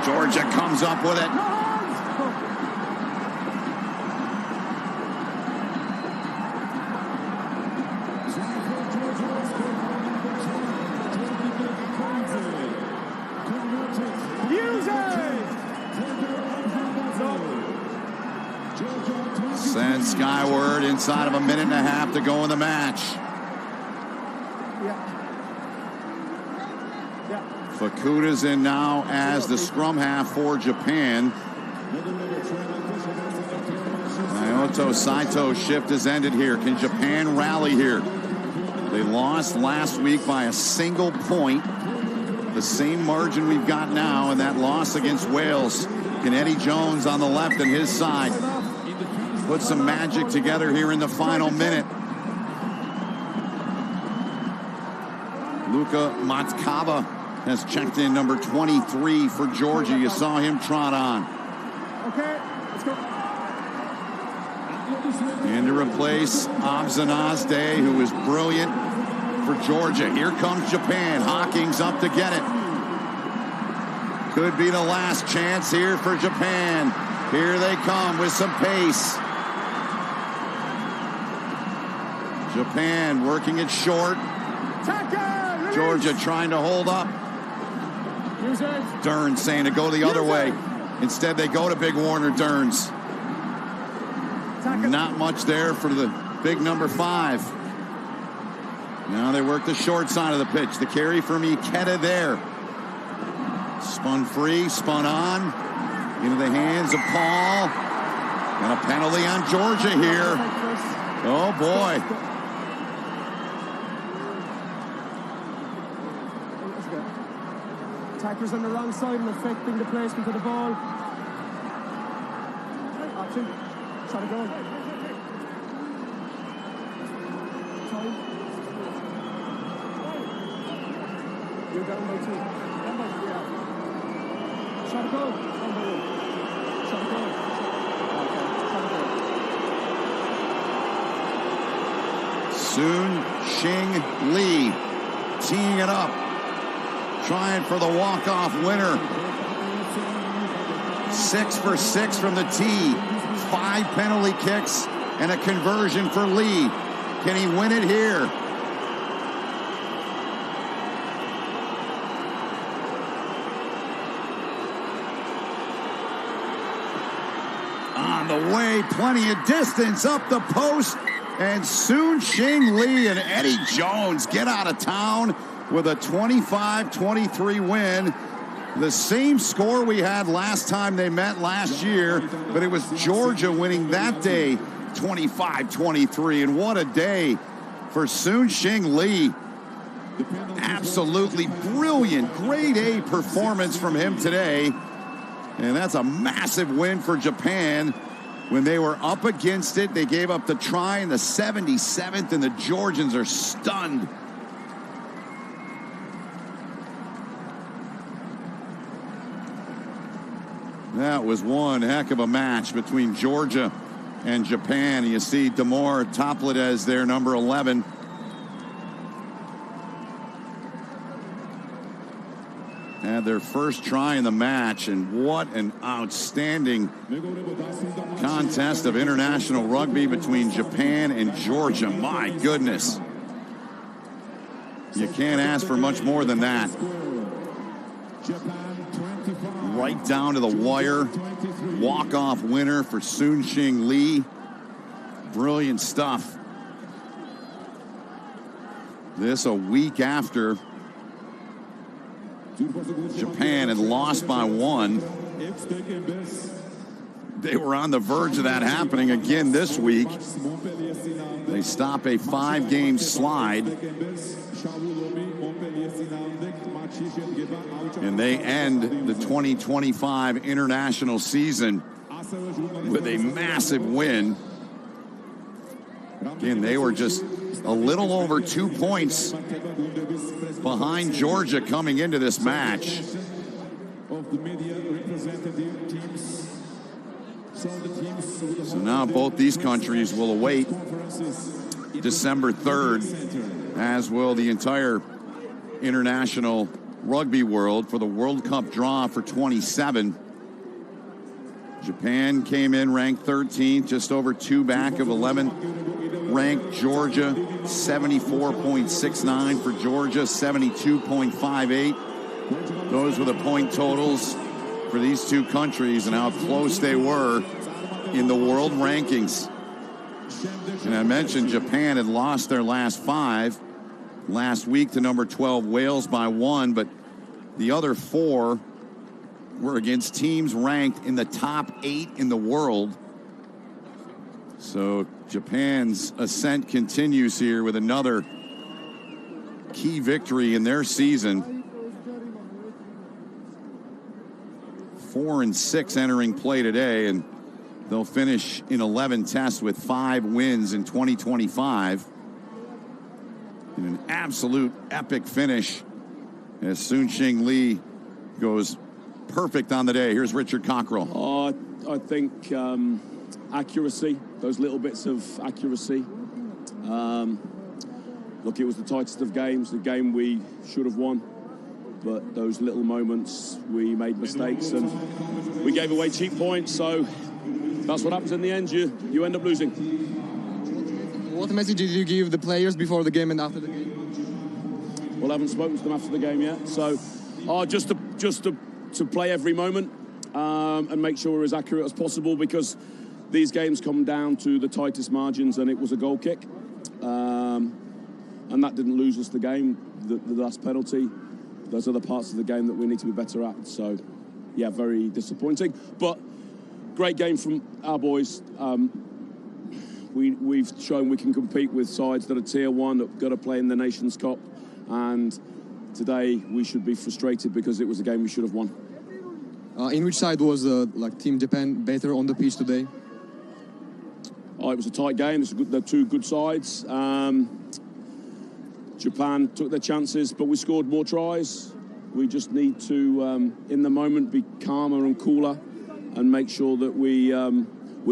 Georgia comes up with it. Send skyward inside of a minute and a half to go in the match. Fukuda's in now as the scrum half for Japan. Naoto Saito's shift has ended here. Can Japan rally here? They lost last week by a single point. The same margin we've got now, and that loss against Wales. Can Eddie Jones on the left and his side put some magic together here in the final minute? Luka Matkava has checked in, number 23 for Georgia. You saw him trot on.
Okay, let's go.
And to replace Abzanazde, who is brilliant for Georgia. Here comes Japan. Hawking's up to get it. Could be the last chance here for Japan. Here they come with some pace. Japan working it short. Georgia trying to hold up. Dern saying to go the other way. Instead, they go to Big Warner Derns. Not much there for the big number 5. Now they work the short side of the pitch. The carry from Ikeda there. Spun free, spun on. Into the hands of Paul. And a penalty on Georgia here. Oh, boy.
Attackers on the wrong side and affecting the placement of the ball. Option. Shot a goal. You're down by 2. Down by 3. Shot a goal. Down by 1. Shot a goal. Okay. Shot a goal.
Soon Shing Lee teeing it up. Trying for the walk-off winner. 6 for 6 from the tee. 5 penalty kicks and a conversion for Lee. Can he win it here? On the way, plenty of distance up the post. And soon Shing Lee and Eddie Jones get out of town with a 25-23 win. The same score we had last time they met last year, but it was Georgia winning that day 25-23. And what a day for Soon Shing Lee. Absolutely brilliant, grade A performance from him today. And that's a massive win for Japan. When they were up against it, they gave up the try in the 77th, and the Georgians are stunned. That was one heck of a match between Georgia and Japan. You see Damore Toplet as their number 11. Had their first try in the match, and what an outstanding contest of international rugby between Japan and Georgia. My goodness. You can't ask for much more than that. Right down to the wire. Walk-off winner for Soon Shing Lee. Brilliant stuff. This a week after Japan had lost by 1. They were on the verge of that happening again this week. They stop a 5-game slide. And they end the 2025 international season with a massive win. Again, they were just a little over 2 points behind Georgia coming into this match. So now both these countries will await December 3rd, as will the entire international rugby world for the World Cup draw for 27. Japan came in ranked 13th, just over 2 back of 11th ranked Georgia. 74.69 for Georgia, 72.58. Those were the point totals for these two countries and how close they were in the world rankings. And I mentioned Japan had lost their last 5 last week to number 12 Wales by 1, but the other 4 were against teams ranked in the top 8 in the world. So Japan's ascent continues here with another key victory in their season. 4-6 entering play today, and they'll finish in 11 tests with 5 wins in 2025. In an absolute epic finish as Soon-Ching Lee goes perfect on the day. Here's Richard Cockrell.
I think accuracy, those little bits of accuracy. Look, it was the tightest of games, the game we should have won. But those little moments, we made mistakes and we gave away cheap points. So that's what happens in the end. You end up losing.
What message did you give the players before the game and after the game?
Well, I haven't spoken to them after the game yet. So just to play every moment and make sure we're as accurate as possible, because these games come down to the tightest margins, and it was a goal kick. And that didn't lose us the game, the last penalty. Those are the parts of the game that we need to be better at. So, yeah, very disappointing. But great game from our boys. We've shown we can compete with sides that are Tier 1, that have got to play in the Nations Cup. And today we should be frustrated because it was a game we should have won.
In which side was Team Japan better on the pitch today?
It was a tight game. They're two good sides. Japan took their chances, but we scored more tries. We just need to, in the moment, be calmer and cooler and make sure that we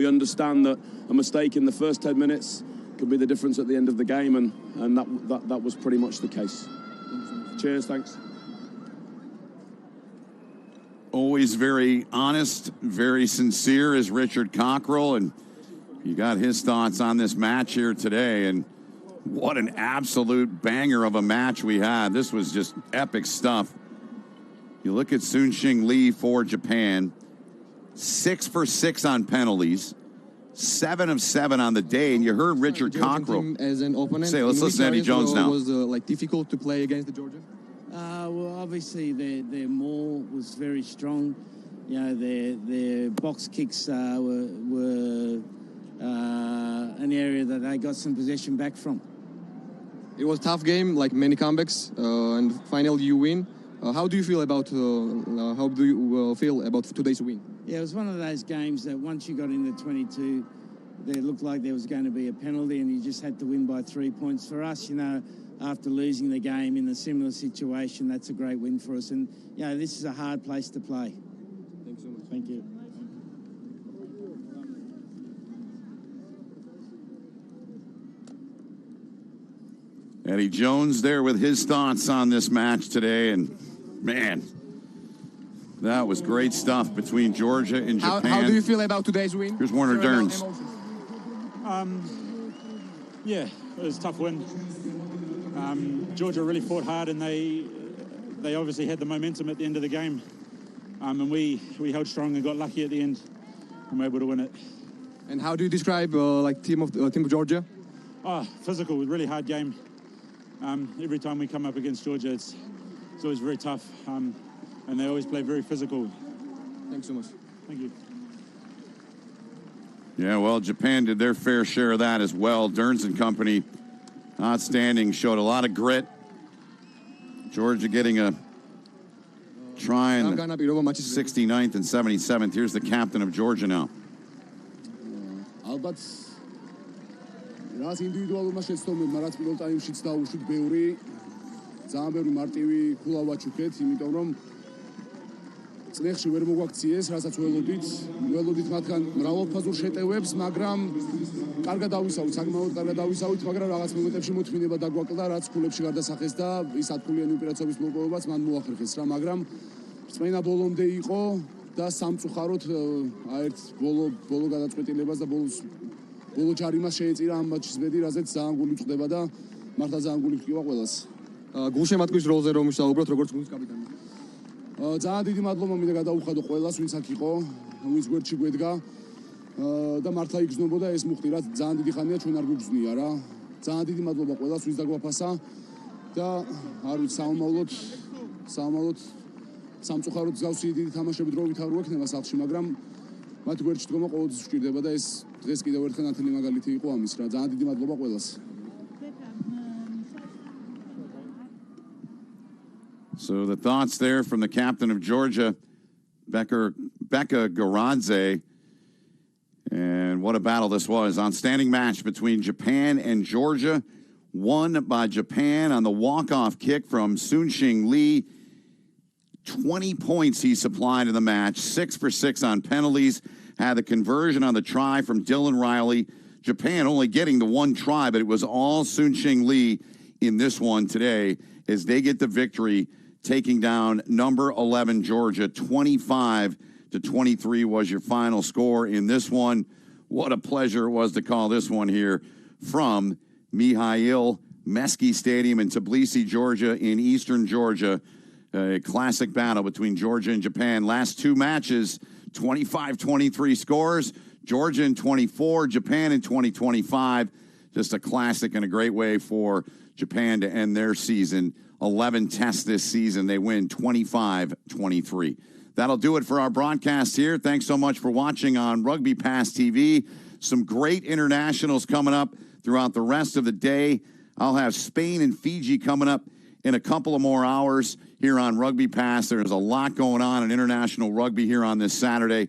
understand that a mistake in the first 10 minutes could be the difference at the end of the game, and that was pretty much the case. Cheers, thanks.
Always very honest, very sincere is Richard Cockrell, and you got his thoughts on this match here today, and what an absolute banger of a match we had. This was just epic stuff. You look at Soon-Ching Lee for Japan, 6 for 6 on penalties, 7 of 7 on the day, and you heard Richard Cockrell
as an opponent.
Say, let's listen to Eddie Jones now.
Was difficult to play against the Georgia?
Well, obviously their maul was very strong. You know, their box kicks were an area that they got some possession back from.
It was a tough game, like many comebacks, and finally you win. How do you feel about today's win?
Yeah, it was one of those games that once you got into 22, it looked like there was going to be a penalty, and you just had to win by 3 points. For us, you know, after losing the game in a similar situation, that's a great win for us. And you know, this is a hard place to play.
Thanks so much.
Thank you.
Eddie Jones there with his thoughts on this match today, and man, that was great stuff between Georgia and Japan.
How do you feel about today's win?
Here's Warner Derns.
Yeah, it was a tough win. Georgia really fought hard, and they obviously had the momentum at the end of the game. And we held strong and got lucky at the end, and we were able to win it.
And how do you describe team of Georgia?
Physical, really hard game. Every time we come up against Georgia, it's always very tough, and they always play very physical.
Thanks so much.
Thank you.
Yeah, well, Japan did their fair share of that as well. Derns and company, outstanding, showed a lot of grit. Georgia getting a try in the 69th and 77th. Here's the captain of Georgia now.
Ras ინდივიდუალურმა შეცდომებმა, რაც პირველ ტაიმშიც დაუშვით ბევრი, ძალიან ბევრი მარტივი ქულა ვაჩუქეთ, იმიტომ რომ წნეხში ვერ მოგვაქციეს, რასაც ველოდით მათგან მრავალფაზურ შეტევებს, მაგრამ კარგად დავისავით, საკმაოდ კარგად დავისავით, მაგრამ რაღაც მომენტებში მოთმინება დაგვაკლდა, რაც ქულებში გარდასახეს და ის ათქულიანი უპირატესობის მოპოვებაც მან მოახერხეს რა, მაგრამ რწმენა ბოლომდე იყო და სამწუხაროდ აერთ ბოლო გადაწყვეტილებას და ბოლო ჯარიმას შეეწირა ამ მატჩის ბედი, რაზეც ძალიან გული წდება და მართლა ძალიან გული ჰყივა ყველას.
გულშემატკივრის როლზე რომ ვისაუბროთ, როგორც გუნდის კაპიტანი.
ძალიან დიდი მადლობა მინდა გადაუხადო ყველას, ვინც აქ იყო, ვინც გვერდში გვედგა და მართლა იგრძნობოდა ეს მუხტი, რაც ძალიან დიდი ხანია ჩვენ არ გვიგრძნია რა. ძალიან დიდი მადლობა ყველას, ვინც დაგვაფასა და არ ვიცი, საომალოდ სამწუხაროდ ზავსი დიდი თამაშები დრო ვითარო ექნება სახლში, მაგრამ მათ გვერდში დგომა ყოველთვის ვჭირდება და ეს დღეს კიდევ ერთხელ ნათელი მაგალითი იყო ამის რა. ძალიან დიდი მადლობა ყველას.
So the thoughts there from the captain of Georgia, Becca Garadze. And what a battle this was. Outstanding match between Japan and Georgia. Won by Japan on the walk-off kick from Sunshing Lee. 20 points he supplied in the match. 6 for 6 on penalties. Had the conversion on the try from Dylan Riley. Japan only getting the one try, but it was all Sunshing Lee in this one today as they get the victory, taking down number 11 Georgia. 25-23 was your final score in this one. What a pleasure it was to call this one here from Mikheil Meskhi Stadium in Tbilisi, Georgia, in eastern Georgia. A classic battle between Georgia and Japan. Last two matches, 25-23 scores. Georgia in 24, Japan in 2025. Just a classic and a great way for Japan to end their season. 11 tests this season. They win 25-23. That'll do it for our broadcast here. Thanks so much for watching on Rugby Pass TV. Some great internationals coming up throughout the rest of the day. I'll have Spain and Fiji coming up in a couple of more hours here on Rugby Pass. There's a lot going on in international rugby here on this Saturday.